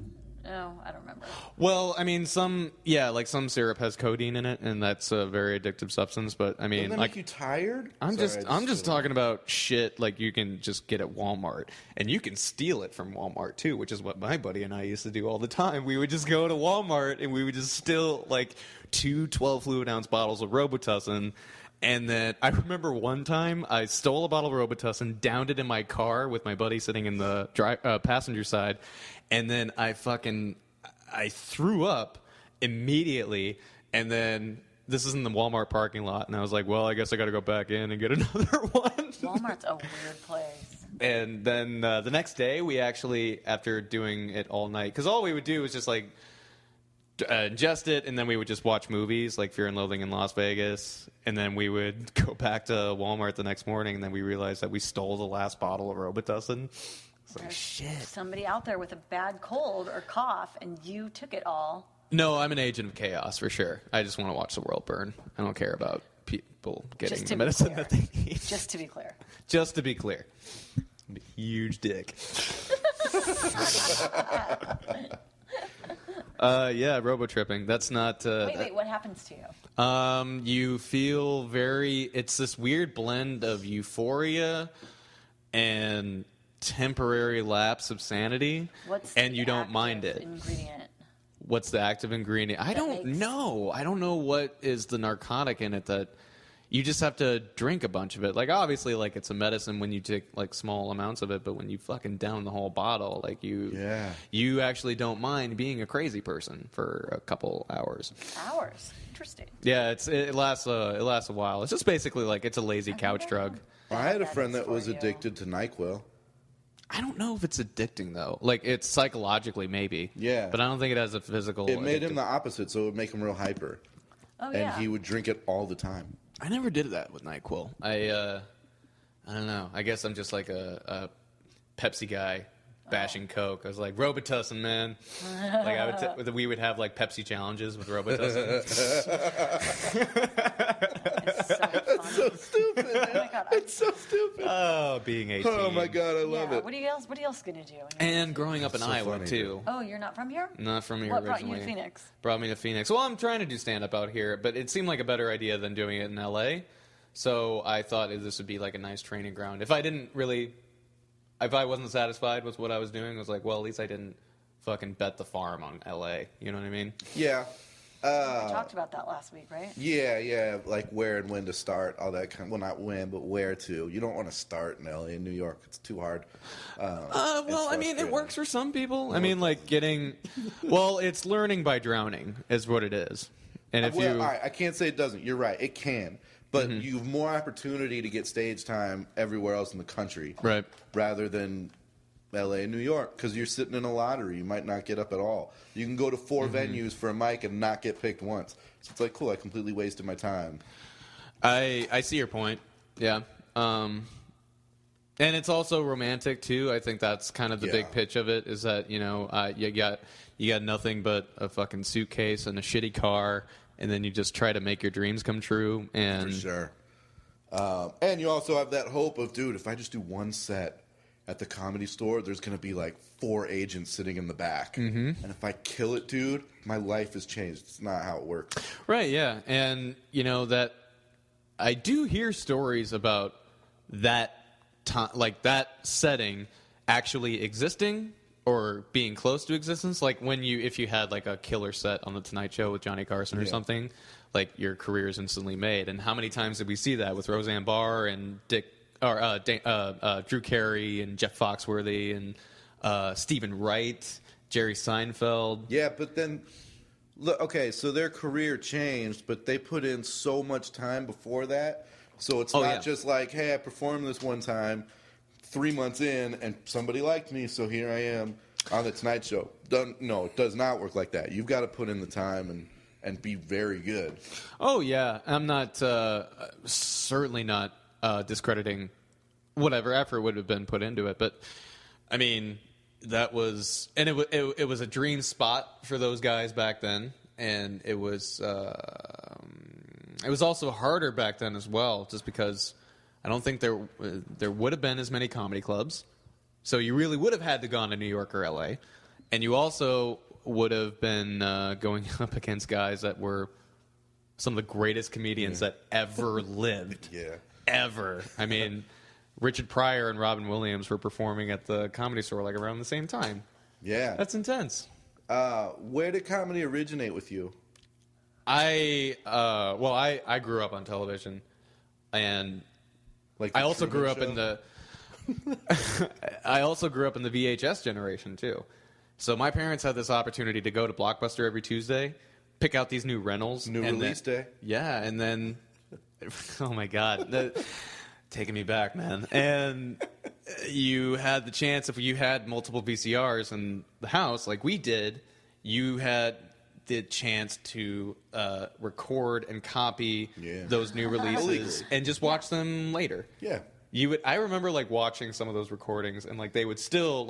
No, I don't remember. Well, I mean, some syrup has codeine in it, and that's a very addictive substance. But I mean, Doesn't that like, make you tired? I'm Sorry, just talking about shit like you can just get at Walmart, and you can steal it from Walmart too, which is what my buddy and I used to do all the time. We would just go to Walmart and we would just steal like 2 12 fluid ounce bottles of Robitussin. And then I remember one time I stole a bottle of Robitussin, downed it in my car with my buddy sitting in the passenger side, and then I threw up immediately. And then this is in the Walmart parking lot, and I was like, well, I guess I got to go back in and get another one. Walmart's a weird place. And then the next day, we actually, after doing it all night, because all we would do was just like ingest it, and then we would just watch movies like Fear and Loathing in Las Vegas, and then we would go back to Walmart the next morning, and then we realized that we stole the last bottle of Robitussin. It's like, shit. Somebody out there with a bad cold or cough, and you took it all. No, I'm an agent of chaos for sure. I just want to watch the world burn. I don't care about people getting the medicine that they need. Just to be clear. Just to be clear. I'm a huge dick. Yeah, robo-tripping. That's not... Wait, what happens to you? You feel it's this weird blend of euphoria and temporary lapse of sanity, and you don't mind it. Ingredient? What's the active ingredient? I don't know. I don't know what is the narcotic in it that... You just have to drink a bunch of it. Like, obviously, like, it's a medicine when you take, like, small amounts of it, but when you fucking down the whole bottle, like, you actually don't mind being a crazy person for a couple hours. Hours? Interesting. Yeah, it lasts a while. It's just basically, like, it's a lazy couch drug. I had a friend that was addicted to NyQuil. I don't know if it's addicting, though. Like, it's psychologically, maybe. Yeah. But I don't think it has a physical... It made him the opposite, so it would make him real hyper. Oh, yeah. And he would drink it all the time. I never did that with NyQuil. I don't know. I guess I'm just like a Pepsi guy bashing Coke. I was like, Robitussin, man. Like we would have like Pepsi challenges with Robitussin. It's so stupid. Man. Oh my God, it's so stupid. Oh, being 18. Oh my God, I love it. What are you else gonna do? And growing up in so Iowa funny, too. Oh, you're not from here? Not from here What originally. brought you to Phoenix? Brought me to Phoenix. Well, I'm trying to do stand-up out here, but it seemed like a better idea than doing it in L.A. So I thought this would be like a nice training ground. If I wasn't satisfied with what I was doing, I was like, well, at least I didn't fucking bet the farm on L.A. You know what I mean? Yeah. We talked about that last week, right? Yeah, like where and when to start, all that kind of, well, not when, but where to. You don't want to start in LA. In New York, it's too hard. Well, I mean, it works for some people. I mean, like it's learning by drowning is what it is. And if all right, I can't say it doesn't. You're right. It can. But you have more opportunity to get stage time everywhere else in the country. Right. Rather than L.A. and New York, because you're sitting in a lottery. You might not get up at all. You can go to 4 venues for a mic and not get picked once. So it's like, cool, I completely wasted my time. I see your point. Yeah. And it's also romantic, too. I think that's kind of the big pitch of it, is that, you got nothing but a fucking suitcase and a shitty car, and then you just try to make your dreams come true. And For sure. And you also have that hope of, dude, if I just do one set at the Comedy Store, there's going to be like 4 agents sitting in the back. And if I kill it, dude, my life has changed. It's not how it works. Right, yeah. And, that I do hear stories about that that setting actually existing or being close to existence. Like if you had like a killer set on the Tonight Show with Johnny Carson or something, like your career is instantly made. And how many times did we see that with Roseanne Barr and Drew Carey and Jeff Foxworthy and Stephen Wright, Jerry Seinfeld. Yeah, but then, look, okay, so their career changed, but they put in so much time before that So it's not just like, hey, I performed this one time, 3 months in, and somebody liked me, so here I am on the Tonight Show. No, it does not work like that. You've got to put in the time and be very good. Oh, yeah. I'm not, certainly not discrediting whatever effort would have been put into it. But, I mean, that was, and it was a dream spot for those guys back then. And it was also harder back then as well, just because I don't think there would have been as many comedy clubs. So you really would have had to gone to New York or L.A. And you also would have been going up against guys that were some of the greatest comedians that ever lived. Yeah. Ever. I mean, Richard Pryor and Robin Williams were performing at the Comedy Store like around the same time. Yeah. That's intense. Where did comedy originate with you? I grew up on television, and Like I also grew up Show? in the I also grew up in the VHS generation too. So my parents had this opportunity to go to Blockbuster every Tuesday, pick out these new rentals, New and release day. Yeah, and then oh my god, taking me back, man. And you had the chance, if you had multiple VCRs in the house like we did, you had the chance to record and copy those new releases and just watch them later. Yeah. I remember like watching some of those recordings, and like they would start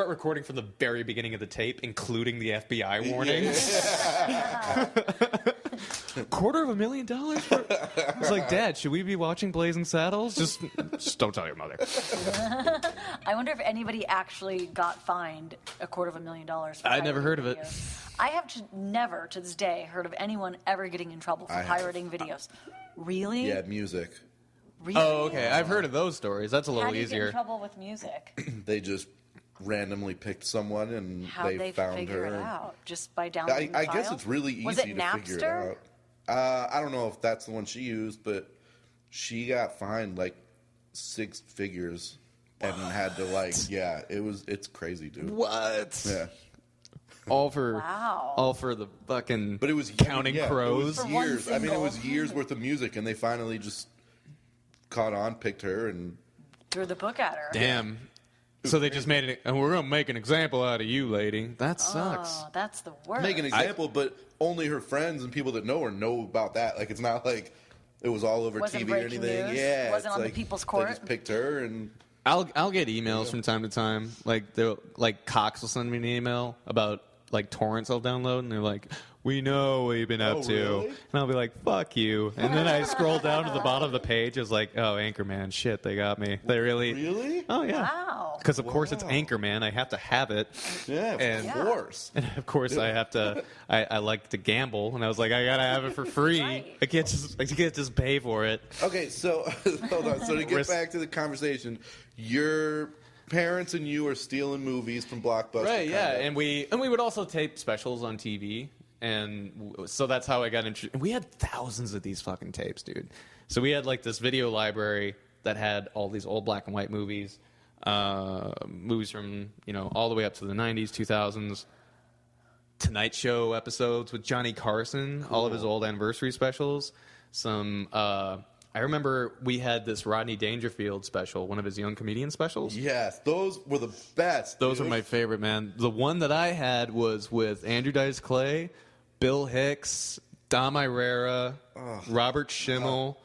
recording from the very beginning of the tape, including the FBI warnings. Yeah. $250,000? I was like, Dad, should we be watching Blazing Saddles? Just don't tell your mother. I wonder if anybody actually got fined $250,000 for I never heard of it. I have never, to this day, heard of anyone ever getting in trouble for pirating videos. Really? Yeah, music. Really? Oh, okay. I've heard of those stories. That's a little How do you easier. get in trouble with music? They just randomly picked someone and How'd they found figure her. it out? Just by downloading the I guess file? it's really easy Was it to Napster? figure it out. I don't know if that's the one she used, but she got fined like 6 figures and had to it's crazy, dude. What? Yeah. All for the fucking. But it was Counting Crows. It was years. I mean, it was years worth of music, and they finally just caught on, picked her, and threw the book at her. Damn. So they just made it, and we're gonna make an example out of you, lady. That sucks. Oh, that's the worst. make an example. But only her friends and people that know her know about that. Like, it's not like it was all over Wasn't TV or breaking anything. news? Yeah, Wasn't it's on the like People's Court? They just picked her, and I'll get emails from time to time. Like Cox will send me an email about like torrents I'll download, and they're like, "We know what you've been up to," really? and I'll be like, "Fuck you!" And then I scroll down to the bottom of the page. It's like, "Oh, Anchorman, shit, they got me. They really." Oh yeah. Wow. Because of course it's Anchorman. I have to have it. Yeah, And- of course. And of course I have to. I like to gamble, and I was like, I gotta have it for free. Right. I can't just pay for it. Okay, so hold on. So to get back to the conversation, your parents and you are stealing movies from Blockbuster. Right, yeah, kinda. and we would also tape specials on TV, and so that's how I got introduced. We had thousands of these fucking tapes, dude. So we had like this video library that had all these old black and white movies, movies from all the way up to the 90s, 2000s. Tonight Show episodes with Johnny Carson, all of his old anniversary specials. Some. I remember we had this Rodney Dangerfield special, one of his young comedian specials. Yes, those were the best. Those dude. were my favorite, man. The one that I had was with Andrew Dice Clay, Bill Hicks, Dom Irera, Robert Schimmel,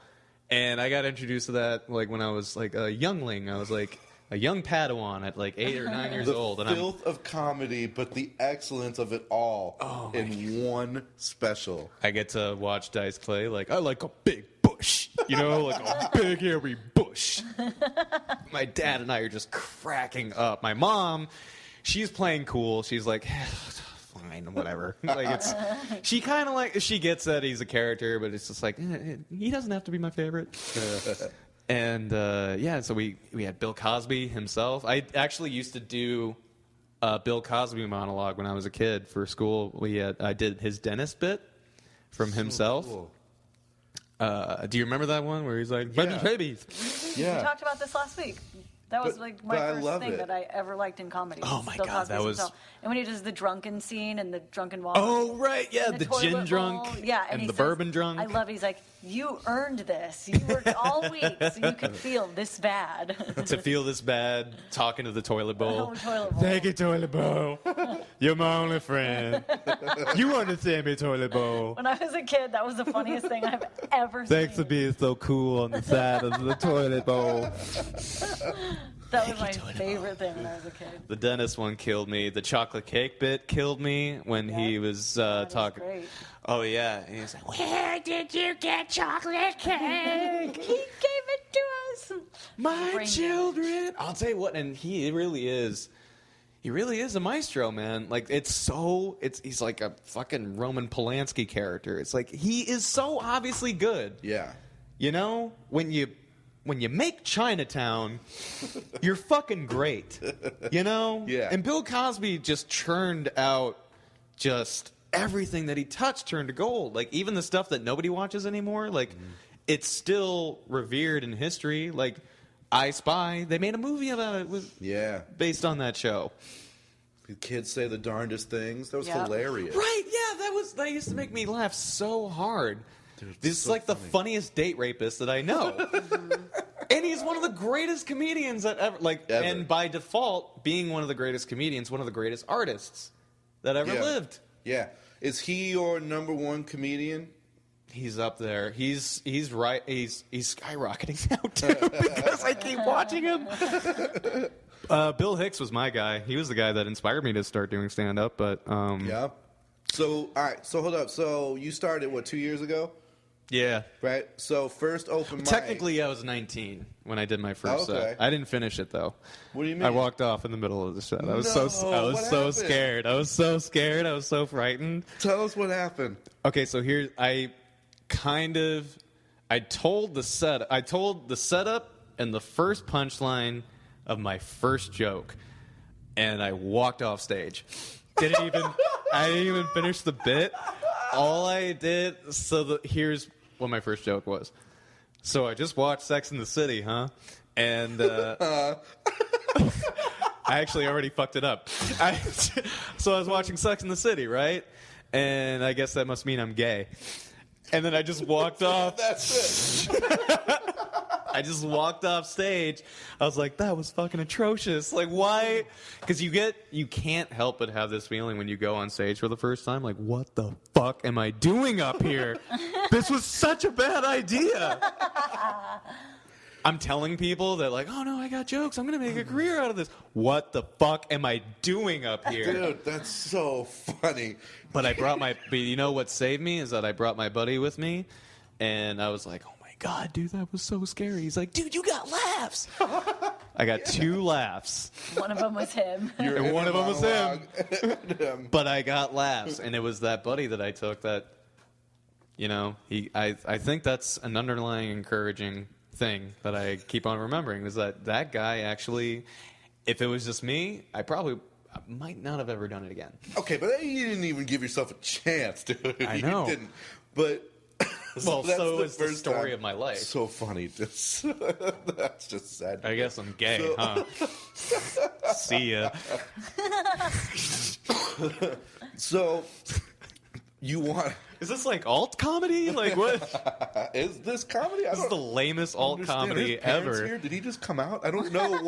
and I got introduced to that like when I was like a youngling. I was like a young Padawan at like 8 or 9 years the old, and filth of comedy, but the excellence of it all in one special. I get to watch Dice Clay like I like a big bush, like a big hairy bush. My dad and I are just cracking up. My mom, she's playing cool. She's like, fine, whatever. Like she kind of like she gets that he's a character, but it's just like he doesn't have to be my favorite. And so we had Bill Cosby himself. I actually used to do a Bill Cosby monologue when I was a kid for school. I did his dentist bit from himself. Cool. Do you remember that one where he's like, babies? We talked about this last week. That was like my I first love thing it. that I ever liked in comedy. Oh my Bill God, Cosby's that was- himself. And when he does the drunken scene and the drunken walk. Oh, right, yeah, and the toilet gin bowl. drunk Yeah, and he the says- bourbon drunk. I love it. He's like, You earned this. You worked all week so you could feel this bad. To feel this bad, talking to the toilet bowl. Oh, toilet bowl. Thank you, toilet bowl. You're my only friend. You understand me, toilet bowl. When I was a kid, that was the funniest thing I've ever Thanks seen. for being so cool on the side of the toilet bowl. That was my favorite thing when I was a kid. The dentist one killed me. The chocolate cake bit killed me when he was talking. Great. Oh, yeah. And he's like, where did you get chocolate cake? He gave it to us. My Brain children. I'll tell you what, and he really is a maestro, man. Like, he's like a fucking Roman Polanski character. It's like, he is so obviously good. Yeah. You know, when you make Chinatown, you're fucking great. You know? Yeah. And Bill Cosby just churned out just everything that he touched turned to gold. Like, even the stuff that nobody watches anymore, like, it's still revered in history. Like, I Spy, they made a movie about it based on that show. The kids say the darndest things. That was hilarious. Right, yeah, that used to make me laugh so hard. Dude, This is so like the funny. funniest date rapist that I know. And he's one of the greatest comedians that ever. And by default, being one of the greatest comedians, one of the greatest artists that ever lived. Yeah. Is he your number one comedian? He's up there. He's right. He's skyrocketing now too because I keep watching him. Bill Hicks was my guy. He was the guy that inspired me to start doing stand up. But Yeah. So all right. So hold up. So you started 2 years ago? yeah. Right. So first open mic. Technically, I was 19 when I did my first Okay. set. I didn't finish it though. What do you mean? I walked off in the middle of the set. I was No, so what happened? scared. I was so scared. I was so frightened. Tell us what happened. Okay, so here I told the setup and the first punchline of my first joke, and I walked off stage. I didn't even finish the bit. All I did. Here's what my first joke was. So I just watched Sex and the City, huh? And I actually already fucked it up. So I was watching Sex and the City, right? And I guess that must mean I'm gay. And then I just walked off. That's it. I just walked off stage. I was like, that was fucking atrocious. Like, why? Because you can't help but have this feeling when you go on stage for the first time. Like, what the fuck am I doing up here? This was such a bad idea. I'm telling people that, like, oh no, I got jokes. I'm going to make a career out of this. What the fuck am I doing up here? Dude, that's so funny. But you know what saved me is that I brought my buddy with me, and I was like, oh my God, dude, that was so scary. He's like, dude, you got laughs. I got 2 laughs. One of them was him. And one of them was him. him. But I got laughs, and it was that buddy that I took that, you know, I think that's an underlying encouraging thing that I keep on remembering is that guy actually, if it was just me, I might not have ever done it again. Okay, but you didn't even give yourself a chance, dude. I know. You didn't. But Well, that's so the is the first story time. of my life. So funny. That's just sad. I guess I'm gay, huh? See ya. So you want? Is this like alt comedy? Like what? Is this comedy? This is the lamest alt comedy His parents ever. Here? Did he just come out? I don't know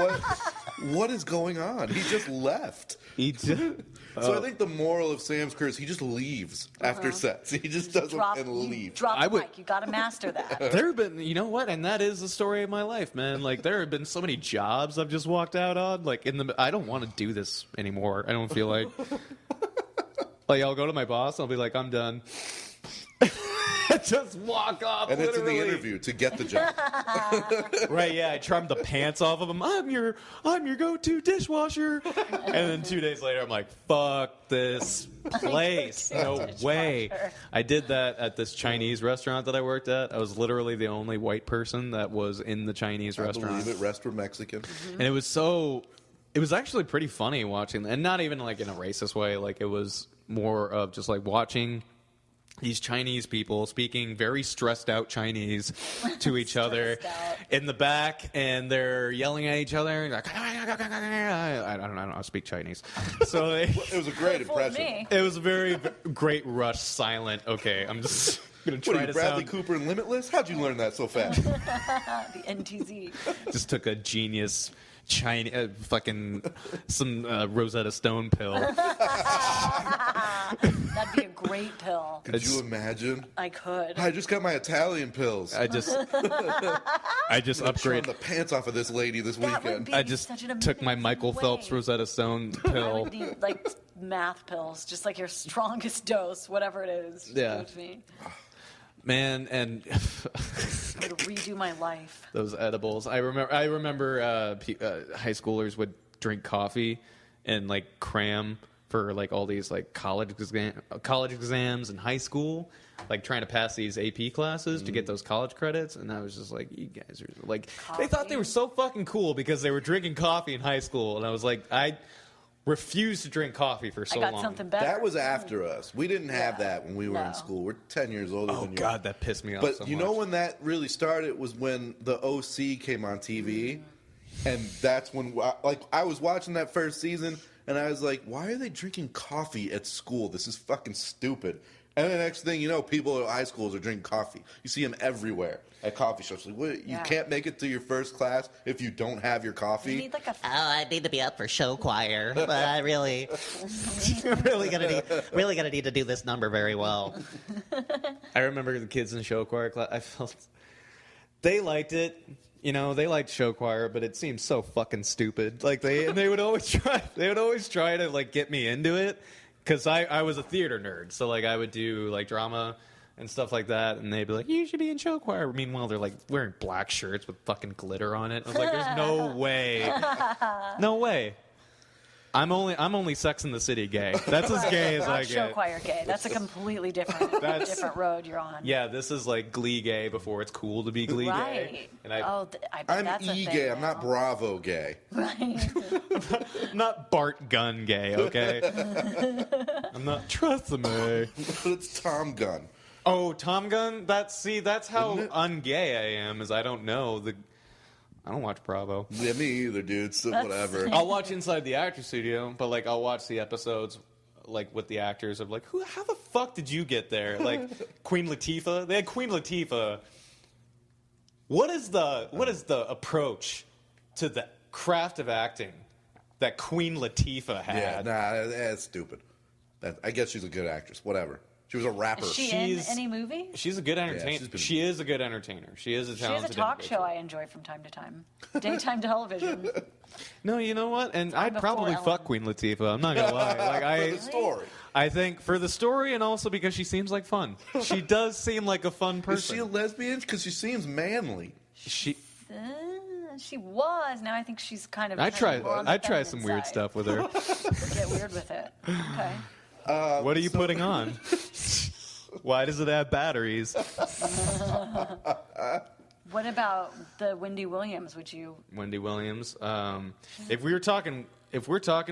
what is going on. He just left. He did. So I think the moral of Sam's curse, he just leaves after sets. He just doesn't leave. Drop I the would- mic. You got to master that. There have been, you know what, and that is the story of my life, man. Like there have been so many jobs I've just walked out on. Like I don't want to do this anymore. I don't feel like. Like I'll go to my boss, and I'll be like, I'm done. Just walk off. And it's in literally. the interview to get the job. Right? Yeah, I trimmed the pants off of him. I'm your go-to dishwasher. And then 2 days later, I'm like, fuck this place. No way. I did that at this Chinese restaurant that I worked at. I was literally the only white person that was in the Chinese I restaurant. believe it. Rest were Mexican. And it was actually pretty funny watching, and not even like in a racist way. Like it was more of just like watching these Chinese people speaking very stressed out Chinese to each other out. in the back, and they're yelling at each other. Like, I don't know how to speak Chinese. So It was a great Fooled impression. me. it was a very great rush silent. Okay, I'm just. gonna What try are you, to Bradley sound. Cooper and Limitless? How'd you learn that so fast? The NTZ. Just took a genius Chinese fucking some Rosetta Stone pill. That'd be a great pill. Could you imagine? I could. I just got my Italian pills. I just Trying upgraded. the pants off of this lady this That would weekend. be I just such an took my amazing Michael way. Phelps Rosetta Stone I pill. would need like math pills, just like your strongest dose, whatever it is. Just Yeah. give it to me. Man, and It would redo my life. those edibles. I remember high schoolers would drink coffee and like cram for like all these like college exams in high school, like trying to pass these AP classes to get those college credits. And I was just like, you guys are like, they thought they were so fucking cool because they were drinking coffee in high school. And I was like, I refused to drink coffee for so I got long. something better. That was after us. We didn't have Yeah. that when we were No. in school. We're 10 years older Oh than you. God, that pissed me off. But so you much. know when that really started was when the OC came on TV, and that's when I was watching that first season, and I was like, why are they drinking coffee at school? This is fucking stupid. And the next thing you know, people at high schools are drinking coffee. You see them everywhere at coffee shops. Like, what, you Yeah. can't make it to your first class if you don't have your coffee. You need like a Oh, I need to be up for show choir, but I really gonna need to do this number very well. I remember the kids in show choir class. I felt they liked it. You know, they liked show choir, but it seemed so fucking stupid. Like they would always try. They would always try to like get me into it because I was a theater nerd. So like I would do like drama and stuff like that, and they'd be like, "You should be in show choir." Meanwhile, they're like wearing black shirts with fucking glitter on it. I was like, "There's no way, no way." I'm only Sex in the City gay. That's as gay as I not show get. choir gay. That's a completely different road you're on. Yeah, this is like Glee gay before it's cool to be Glee Right. gay. And I bet I'm that's a E thing gay. I'm now. not Bravo gay. Right. not Bart Gunn gay, okay? I'm not trust me. It's Tom Gunn. Oh, Tom Gunn? That's how ungay I am, is I don't know. I don't watch Bravo. Yeah, me either, dude. So whatever. I'll watch Inside the Actor Studio, but like I'll watch the episodes like with the actors of like how the fuck did you get there? Like Queen Latifah? They had Queen Latifah. What is the approach to the craft of acting that Queen Latifah had? Yeah, nah, that's stupid. I guess she's a good actress. Whatever. She was a rapper. Is she in any movie? She's a good entertainer. she's been- She is a good entertainer. She is a She has talented a talk show individual. I enjoy from time to time. Daytime television. No, you know what? And I'd before probably Ellen. fuck Queen Latifah. I'm not gonna lie. Like For the story. I think for the story and also because she seems like fun. She does seem like a fun Is person. she a lesbian? Because she seems manly. She She was. Now I think she's kind of. I kind of more on the try feminine some weird side. stuff with her. Get weird with it. Okay. What are you putting on? Why does it have batteries? What about the Wendy Williams? Would you? Wendy Williams. If we're talking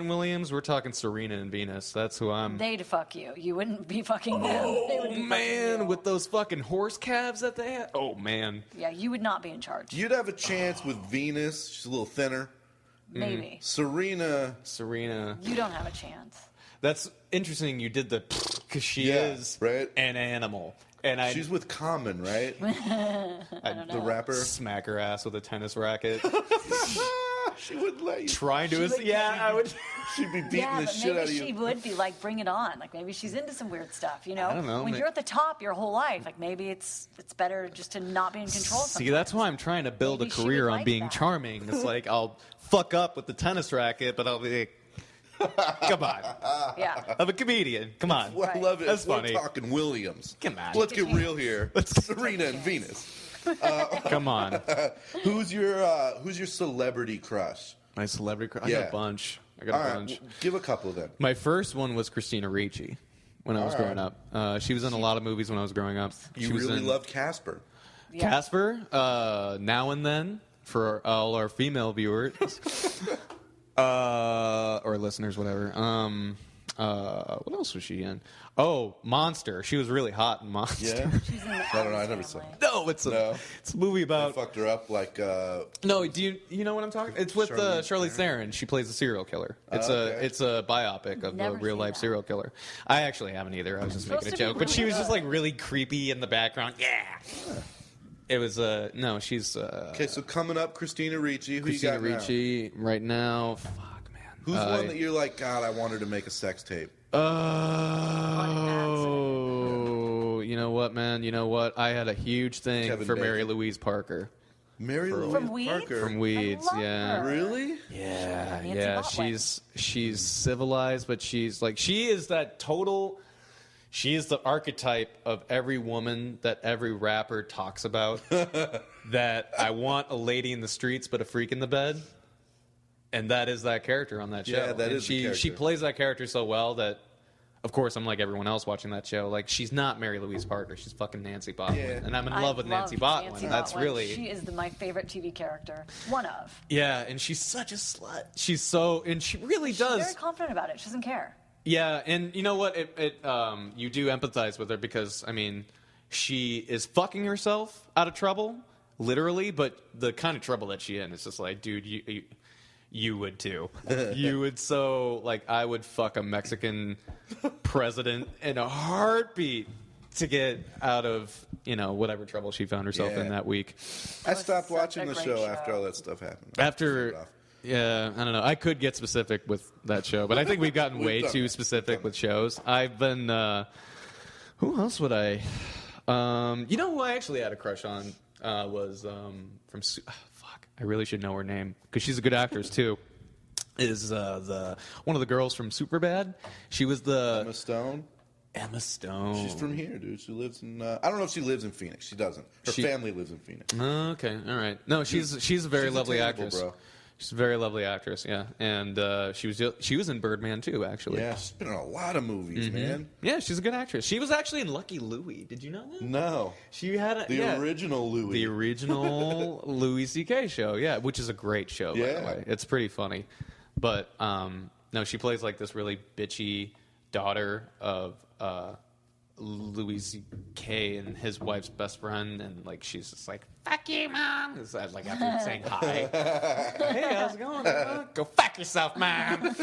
Williams, we're talking Serena and Venus. That's who I'm. They'd fuck you. You wouldn't be fucking them. They would Oh be man, fucking you. with those fucking horse calves that they had. Oh man. Yeah, you would not be in charge. You'd have a chance with Venus. She's a little thinner. Maybe. Serena. You don't have a chance. That's interesting. You did the because she Yeah, is right? an animal, and I She's with Common, right? The rapper. smack her ass with a tennis racket, She wouldn't let you. trying to. would- I would. She'd be beating Yeah, the but shit out maybe of she you. would be like, bring it on. Like maybe she's into some weird stuff, you know? I don't know, When ma- you're at the top your whole life, like maybe it's better just to not be in control. See, that's why I'm trying to build Maybe a she career would on like being that. charming. It's like I'll fuck up with the tennis racket, but I'll be. Come on, Yeah. I'm a comedian. Come on. Well, I Right. love it. That's We're funny. talking Williams. Come on. Let's get real here. Serena and Venus. Come on. Who's your celebrity crush? My celebrity crush. I Yeah. got a bunch. All right, give a couple then. My first one was Christina Ricci when I was growing up. She was in a lot of movies when I was growing up. You She was really in loved Casper. Yeah. Casper, Now and Then, for all our female viewers. Or listeners, whatever. What else was she in? Oh, Monster. She was really hot in Monster. Yeah. She's in the I don't know. I Addams never saw Family. it. No, it's a movie They about. fucked her up like. No, do you know what I'm talking? It's with Charlize Theron. She plays a serial killer. It's it's a biopic of Never a real seen life that. serial killer. I actually haven't either. I was just Supposed making a to be joke, but she really was just good. like really creepy in the background. Yeah. It was no, she's Okay, so coming up, Christina Ricci. Who Christina you got now? Ricci right now. Fuck, man. Who's one that you're like, God, I want her to make a sex tape? Oh, you know what, man? You know what? I had a huge thing Kevin for Bacon. Mary Louise Parker. Mary Louise From Weeds? Parker. From Weeds, I love yeah. her. Really? Yeah, Nancy yeah. Botwin. She's civilized, but she's like she is that total. She is the archetype of every woman that every rapper talks about. That I want a lady in the streets, but a freak in the bed. And that is that character on that show. Yeah, that and is the she character. plays that character so well that, of course, I'm like everyone else watching that show. Like she's not Mary Louise Parker. She's fucking Nancy Botwin, Yeah. and I'm in I love with Nancy Botwin. Nancy That's Botwin. really She is my favorite TV character. One of. yeah, and she's such a slut. She's so, and she really She's does. very confident about it. She doesn't care. Yeah, and you know what? You do empathize with her because I mean, she is fucking herself out of trouble, literally. But the kind of trouble that she's in is just like, dude, you would too. You would so like I would fuck a Mexican president in a heartbeat to get out of whatever trouble she found herself Yeah. in that week. I stopped such watching a the great show show. after all that stuff happened. After. Turned it off. Yeah, I don't know. I could get specific with that show, but I think we've gotten We've way done too it. specific with shows. I've been. Who else would I? Who I actually had a crush on was from. Fuck, I really should know her name because she's a good actress too. Is the one of the girls from Superbad? She was the Emma Stone. Emma Stone. She's from here, dude. She lives in. I don't know if she lives in Phoenix. She doesn't. Her family lives in Phoenix. Okay, all right. No, she's a very she's lovely attainable, actress. bro. She's a very lovely actress, yeah. And she was in Birdman too, actually. Yeah, she's been in a lot of movies, man. Yeah, she's a good actress. She was actually in Lucky Louie. Did you know that? No, She had the original Louis. the original Louis C.K. show, yeah, which is a great show, by Yeah. the way. It's pretty funny. But no, she plays like this really bitchy daughter of Louis C.K. and his wife's best friend, and like she's just like, "Fuck you, mom." It's like after saying hi, "Hey, how's it going? Go fuck yourself, mom."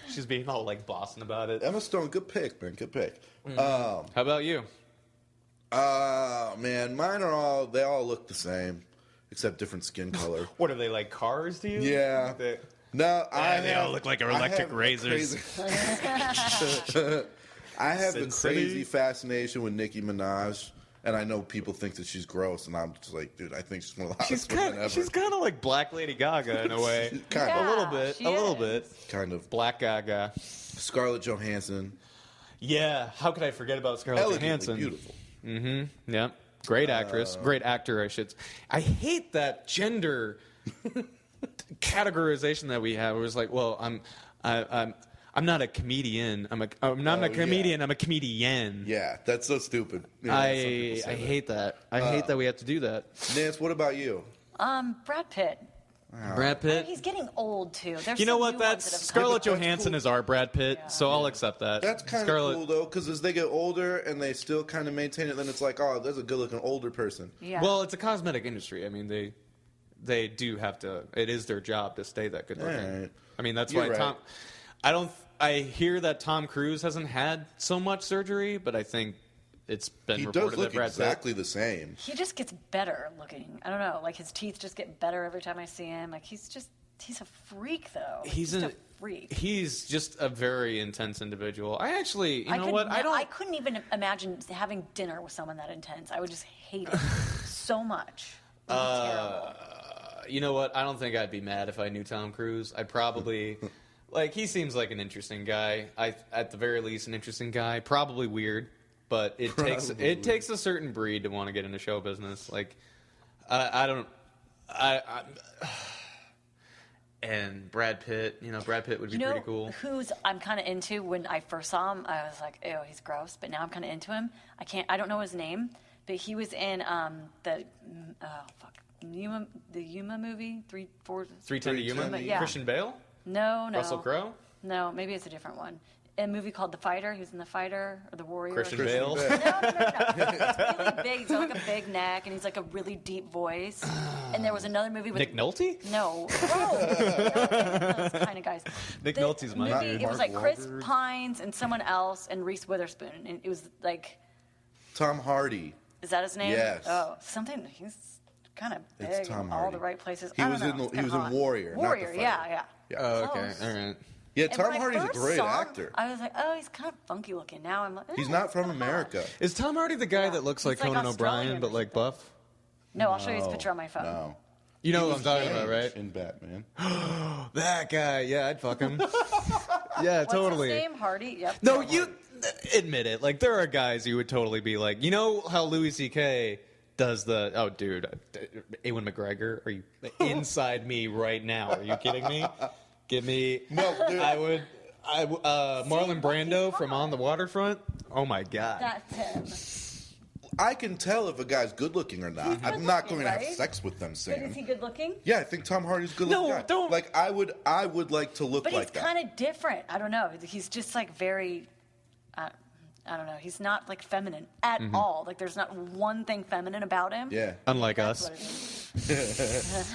She's being all like bossing about it. Emma Stone, good pick, man. Good pick. How about you? Man, mine are they all look the same, except different skin color. What are they like cars to you? Yeah. They- No, they all look like electric razors. I have Sin a City. crazy fascination with Nicki Minaj, and I know people think that she's gross, and I'm just like, dude, I think she's one of the hottest women ever. She's kind of like Black Lady Gaga in a way. Kind Yeah. of, A little bit. she A little is. bit. kind of. Black Gaga. Scarlett Johansson, Yeah. How could I forget about Scarlett elegantly Johansson? beautiful. Yeah. Great actress. Great actor, I should. I hate that gender categorization that we have. Where it's like, well, I'm not a comedian. I'm not a comedian. yeah. I'm a comedian. Yeah, that's so stupid. You know, some I people say that. hate that. I hate that we have to do that. Nance, what about you? Brad Pitt. Brad Pitt. He's getting old too. There's You know some what? new That's ones that have Scarlett Yeah, but that's Johansson cool. is our Brad Pitt, so I'll accept that. That's kind of Scarlett. cool though, because as they get older and they still kind of maintain it, then it's like, oh, there's a good-looking older person. Yeah. Well, it's a cosmetic industry. I mean, they do have to. It is their job to stay that good looking. All right. I mean, that's You're why right. Tom. I hear that Tom Cruise hasn't had so much surgery, but I think it's been He reported does look that Brad exactly the same. he just gets better looking. I don't know. Like his teeth just get better every time I see him. Like he's a freak though. Like, He's just an- a freak. He's just a very intense individual. I actually, you know could what? ne- I don't. I couldn't even imagine having dinner with someone that intense. I would just hate it so much. It would be terrible. You know what? I don't think I'd be mad if I knew Tom Cruise. I'd probably, like, he seems like an interesting guy. At the very least, an interesting guy. Probably weird, but it takes a certain breed to want to get into show business. Like, and Brad Pitt. Brad Pitt would be pretty cool. Who's I'm kind of into? When I first saw him, I was like, "Ew, he's gross." But now I'm kind of into him. I don't know his name, but he was in the Yuma movie 310 310 to Yuma. Yeah. Christian Bale. No. Russell Crowe. No, maybe it's a different one. A movie called The Fighter. He was in The Fighter or The Warrior. Christian Bale. No. It's really big. He's got like a big neck, and he's like a really deep voice. And there was another movie with Nick Nolte? No. Those kind of guys. Nick The Nolte's my movie, favorite. it was like Mark Chris Wahlberg. Pines and someone else and Reese Witherspoon. And it was like, Tom Hardy. is that his name? Yes. Oh, something. He's kind of big It's Tom in all Hardy. the right places. He I was don't know. in It's he was kinda in hot. Warrior. not The Warrior, Fighter. yeah. Oh, okay. Close. All right. Yeah, And Tom when I Hardy's a first great saw him, actor. I was like, oh, he's kind of funky looking. Now I'm like, He's not from kinda America. Is Tom Hardy the guy that looks like He's like Conan Australian O'Brien, or but like something. buff? hot. No, I'll show you his picture on my phone. No. You know He what I'm was talking about, Strange right? In Batman. That guy. Yeah, I'd fuck him. Yeah, What's totally. his name? Hardy? Yep. No, you admit it. Like, there are guys you would totally be like, you know how Louis C.K. does the, oh, dude, Ewan McGregor, are you inside me right now? Are you kidding me? Give me, No, dude. Marlon Brando from On the Waterfront. Oh my God. That's him. I can tell if a guy's good looking or not. He's I'm not good-looking, going to have right? sex with them, But Sam. is he good looking? Yeah, I think Tom Hardy's a good looking No, guy. don't- Like I would like to look But like he's that. kind of different. I don't know. He's just like very, I don't know. He's not like feminine at all. Like there's not one thing feminine about him. Yeah. Unlike That's us. what it is.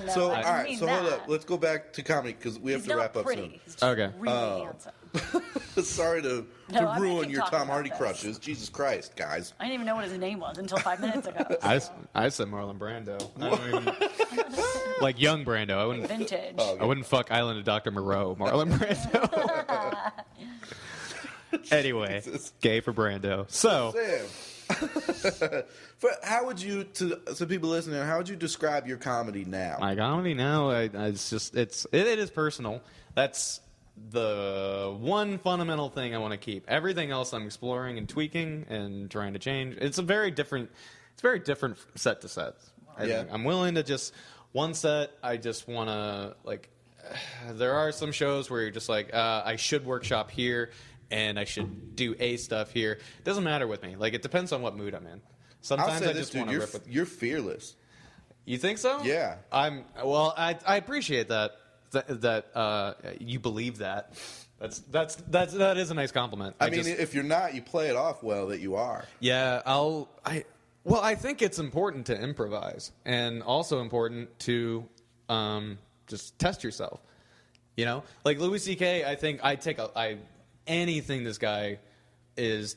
No, So I all didn't right, mean so hold that. up. Let's go back to comedy because we have He's to not wrap up pretty. He's just Okay. really handsome. soon. Sorry to No, I'm gonna ruin keep your talking Tom Hardy about this. crushes. Jesus Christ, guys. I didn't even know what his name was until 5 minutes ago. I said Marlon Brando. I don't even, like young Brando. I wouldn't. Vintage. Oh, I wouldn't fuck Island of Dr. Moreau, Marlon Brando. Anyway, gay for Brando. So, Sam, how would you to people listening? How would you describe your comedy now? my comedy now, it's just it is personal. That's the one fundamental thing I want to keep. Everything else I'm exploring and tweaking and trying to change. It's very different set to set. Yeah. I'm willing to just one set. I just want to like. There are some shows where you're just like, I should workshop here, and I should do A stuff here. It doesn't matter with me. Like, it depends on what mood I'm in. I'll Sometimes say I this, just dude. want to rip with. You're fearless. You think so? Yeah. I appreciate that you believe that. That is a nice compliment. I mean, if you're not, you play it off well that you are. Yeah, I think it's important to improvise and also important to just test yourself. You know, like Louis C.K. I think anything this guy is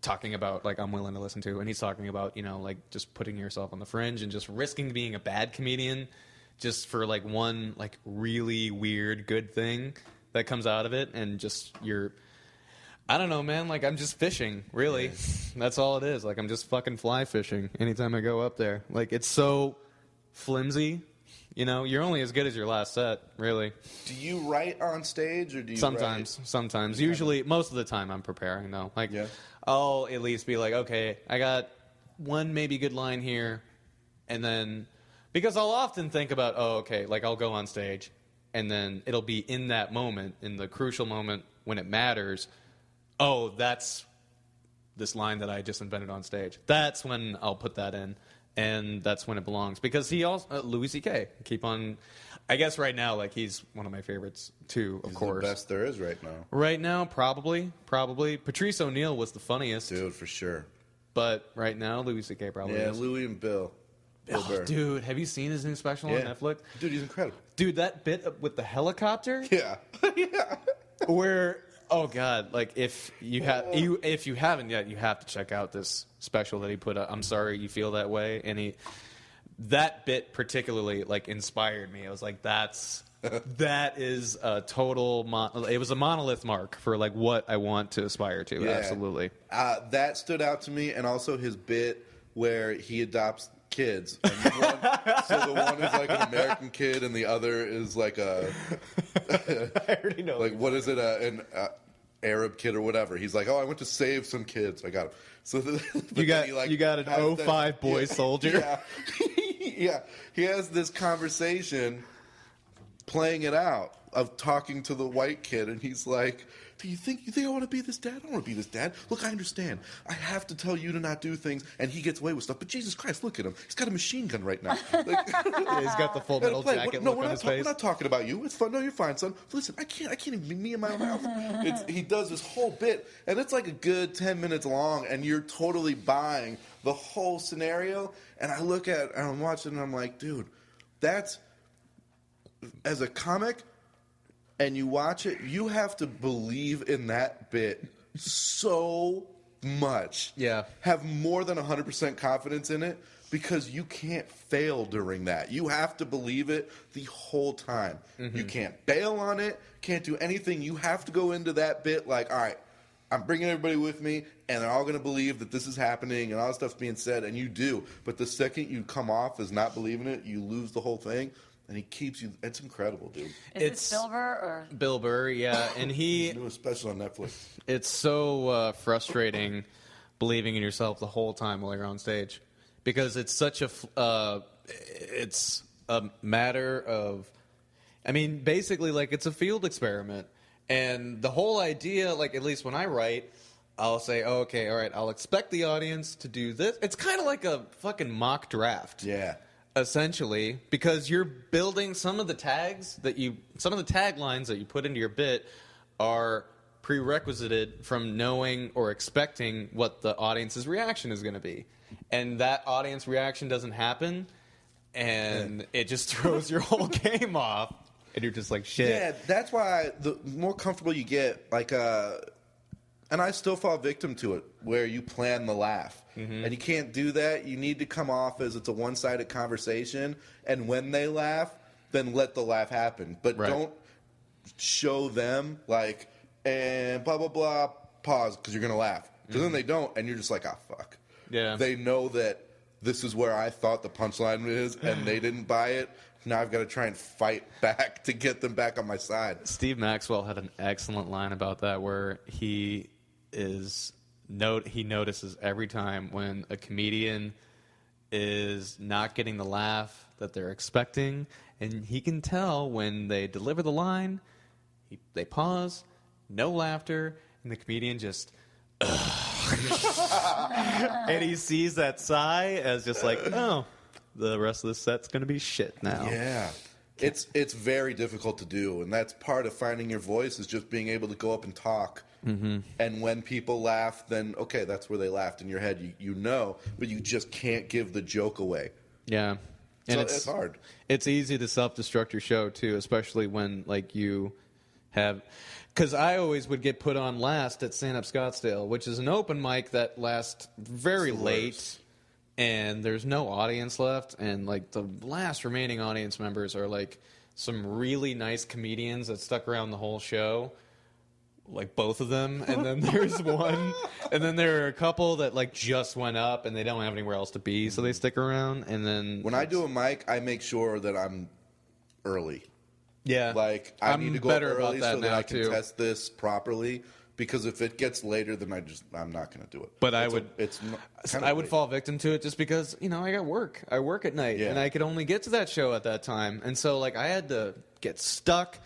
talking about, like, I'm willing to listen to, and he's talking about, you know, like just putting yourself on the fringe and just risking being a bad comedian just for like one like really weird good thing that comes out of it, and just I don't know, man. Like, I'm just fishing, really. Yeah. That's all it is. Like, I'm just fucking fly fishing anytime I go up there. Like, it's so flimsy. You know, you're only as good as your last set, really. Do you write on stage, or do you Sometimes. Usually, most of the time, I'm preparing, though. Like, yeah. I'll at least be like, okay, I got one maybe good line here, and then... Because I'll often think about, like, I'll go on stage, and then it'll be in that moment, in the crucial moment when it matters, that's this line that I just invented on stage. That's when I'll put that in, and that's when it belongs. Because he also, Louis C.K., keep on, I guess right now, like, he's one of my favorites, too, of course. The best there is right now. Right now, probably. Patrice O'Neill was the funniest. Dude, for sure. But right now, Louis C.K. probably is. Yeah, Louis and Bill. Oh, dude, have you seen his new special on Netflix? Dude, he's incredible. Dude, that bit with the helicopter? Yeah. Yeah. Where, oh God, like if you haven't yet, you have to check out this special that he put up. I'm sorry you feel that way, and that bit particularly like inspired me. I was like, that is a total. It was a monolith mark for like what I want to aspire to. Yeah. Absolutely. That stood out to me, and also his bit where he adopts kids. And so the one is like an American kid, and the other is like a. I already know. Like, what is it? An Arab kid or whatever. He's like, I went to save some kids. I got him. So you got an 05 boy soldier. Yeah. Yeah. He has this conversation playing it out of talking to the white kid, and he's like, you think I want to be this dad? I don't want to be this dad. Look, I understand. I have to tell you to not do things, and he gets away with stuff. But Jesus Christ, look at him. He's got a machine gun right now. Like, Yeah, he's got the full metal jacket look on his face. We're not talking about you. It's fun. No, you're fine, son. Listen, I can't even be me in my own house. He does this whole bit, and it's like a good 10 minutes long, and you're totally buying the whole scenario. And I look at, and I'm watching, and I'm like, dude, that's, as a comic, and you watch it, you have to believe in that bit so much. Yeah. Have more than 100% confidence in it, because you can't fail during that. You have to believe it the whole time. Mm-hmm. You can't bail on it, can't do anything. You have to go into that bit like, all right, I'm bringing everybody with me, and they're all going to believe that this is happening and all this stuff's being said, and you do. But the second you come off as not believing it, you lose the whole thing. And he keeps you. It's incredible, dude. Is it Bill Burr or Bill Burr? Yeah, and he's doing a special on Netflix. It's so frustrating believing in yourself the whole time while you're on stage, because it's such it's a matter of, I mean, basically, like, it's a field experiment, and the whole idea, like, at least when I write, I'll say, oh, okay, all right, I'll expect the audience to do this. It's kind of like a fucking mock draft. Yeah. Essentially, because you're building some of the taglines that you put into your bit are prerequisited from knowing or expecting what the audience's reaction is going to be. And that audience reaction doesn't happen, and it just throws your whole game off, and you're just like, shit. Yeah, that's why the more comfortable you get, like, and I still fall victim to it, where you plan the laugh. Mm-hmm. And you can't do that. You need to come off as it's a one-sided conversation, and when they laugh, then let the laugh happen. But don't show them, like, and blah, blah, blah, pause, because you're going to laugh. Because then they don't, and you're just like, fuck. Yeah. They know that this is where I thought the punchline is, and they didn't buy it. Now I've got to try and fight back to get them back on my side. Steve Maxwell had an excellent line about that, where he notices every time when a comedian is not getting the laugh that they're expecting, and he can tell when they deliver the line, they pause, no laughter, and the comedian just and he sees that sigh as just like, oh, the rest of the set's going to be shit now. Yeah. It's very difficult to do, and that's part of finding your voice, is just being able to go up and talk. Mm-hmm. And when people laugh, then, okay, that's where they laughed in your head. You know, but you just can't give the joke away. Yeah. And so it's hard. It's easy to self-destruct your show, too, especially when, like, you have... Because I always would get put on last at Stand Up Scottsdale, which is an open mic that lasts very late, and there's no audience left, and, like, the last remaining audience members are, like, some really nice comedians that stuck around the whole show, like both of them, and then there's one, and then there are a couple that, like, just went up, and they don't have anywhere else to be, so they stick around, and then... When I do a mic, I make sure that I'm early. Yeah. Like, I need to go up early so that I can too. test this properly. Because if it gets later, then I'm not going to do it. But I would fall victim to it just because, you know, I got work. I work at night, and I could only get to that show at that time. And so, like, I had to get stuck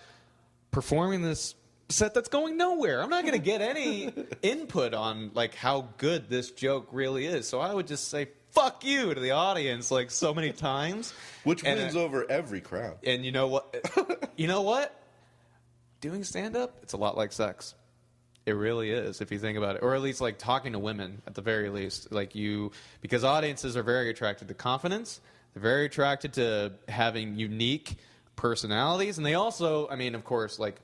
performing this set that's going nowhere. I'm not going to get any input on, like, how good this joke really is. So I would just say, fuck you to the audience, like, so many times. Which wins over every crowd. And you know what? You know what? Doing stand-up, it's a lot like sex. It really is, if you think about it. Or at least, like, talking to women, at the very least. Like, because audiences are very attracted to confidence. They're very attracted to having unique personalities. And they also, I mean, of course, like,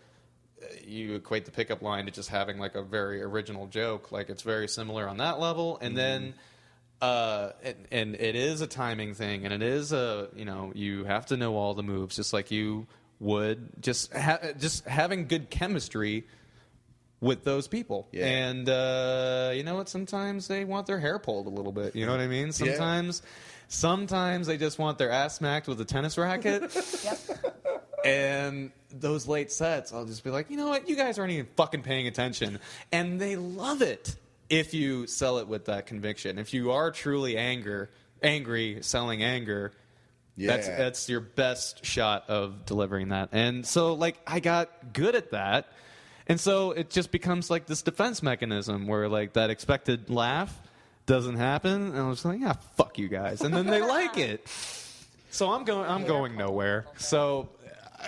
you equate the pickup line to just having, like, a very original joke. Like, it's very similar on that level. And then... and it is a timing thing, and it is you have to know all the moves, just like you would just having good chemistry with those people. Yeah. And you know what? Sometimes they want their hair pulled a little bit. You know what I mean? Sometimes they just want their ass smacked with a tennis racket. Yep. And those late sets, I'll just be like, you know what? You guys aren't even fucking paying attention, and they love it. If you sell it with that conviction, if you are truly angry, selling anger, Yeah. That's your best shot of delivering that. And so, like, I got good at that. And so it just becomes like this defense mechanism where, like, that expected laugh doesn't happen. And I was like, yeah, fuck you guys. And then they like it. So I'm going nowhere. So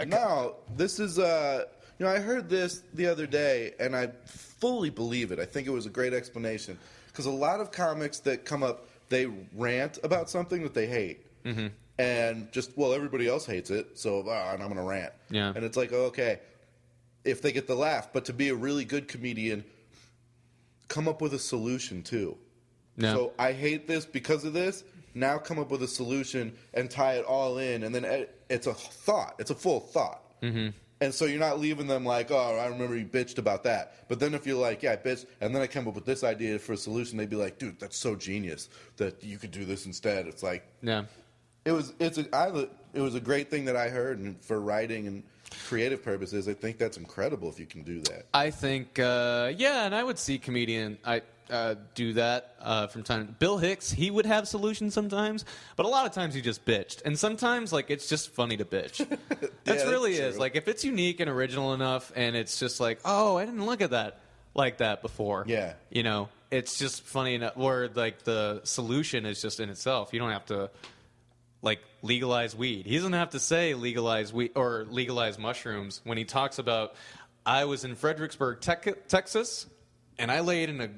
now, this is, I heard this the other day, and I fully believe it. I think it was a great explanation. Because a lot of comics that come up, they rant about something that they hate. Mm-hmm. And just, well, everybody else hates it, so and I'm going to rant. Yeah. And it's like, okay, if they get the laugh. But to be a really good comedian, come up with a solution, too. No. So I hate this because of this. Now come up with a solution and tie it all in. And then it's a thought. It's a full thought. Mm-hmm. And so you're not leaving them like, oh, I remember you bitched about that. But then if you're like, yeah, I bitched, and then I came up with this idea for a solution, they'd be like, dude, that's so genius that you could do this instead. It's like, yeah, it was a great thing that I heard, and for writing and creative purposes, I think that's incredible if you can do that. I think, and I would see comedian do that from time. Bill Hicks, he would have solutions sometimes, but a lot of times he just bitched, and sometimes like it's just funny to bitch. That's really is like if it's unique and original enough, and it's just like, oh, I didn't look at that like that before. Yeah, it's just funny enough. Or like the solution is just in itself. You don't have to like legalize weed. He doesn't have to say legalize weed or legalize mushrooms when he talks about, I was in Fredericksburg, Texas, and I laid in a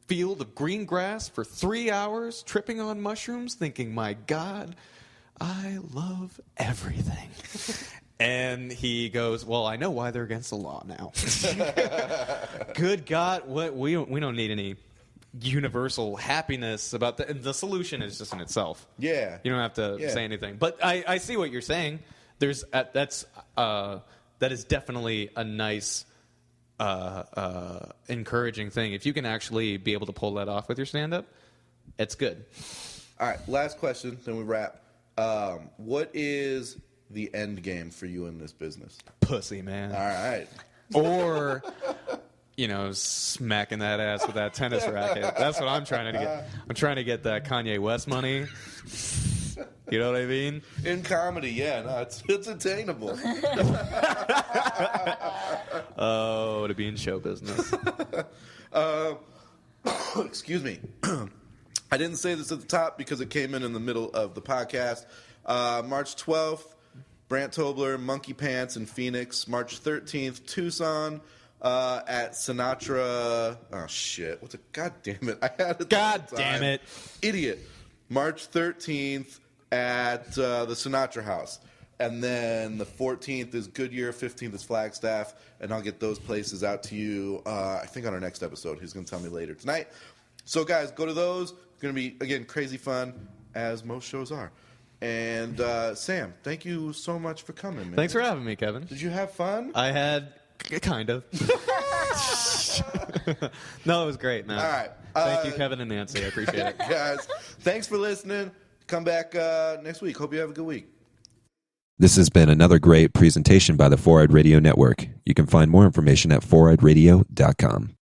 field of green grass for 3 hours, tripping on mushrooms, thinking, my God, I love everything. And he goes, well, I know why they're against the law now. Good God, we don't need any universal happiness about the solution is just in itself. Yeah. You don't have to say anything. But I see what you're saying. That is definitely a nice encouraging thing. If you can actually be able to pull that off with your stand-up, it's good. All right, last question, then we wrap. What is the end game for you in this business? Pussy, man. All right. Or, smacking that ass with that tennis racket. That's what I'm trying to get. I'm trying to get that Kanye West money. You know what I mean? In comedy, yeah, no, it's attainable. Oh, to be in show business. Excuse me. I didn't say this at the top because it came in the middle of the podcast. March 12th, Brant Tobler, Monkey Pants in Phoenix. March 13th, Tucson. At Sinatra. Oh, shit. God damn it. I had it. God damn it. Idiot. March 13th at the Sinatra House. And then the 14th is Goodyear, 15th is Flagstaff, and I'll get those places out to you, I think, on our next episode. He's going to tell me later tonight. So, guys, go to those. It's going to be, again, crazy fun, as most shows are. And, Sam, thank you so much for coming, man. Thanks for having me, Kevin. Did you have fun? I had, kind of. No, it was great, man. All right. Thank you, Kevin and Nancy. I appreciate it. Guys, thanks for listening. Come back next week. Hope you have a good week. This has been another great presentation by the 4-Eyed Radio Network. You can find more information at 4eyedradio.com.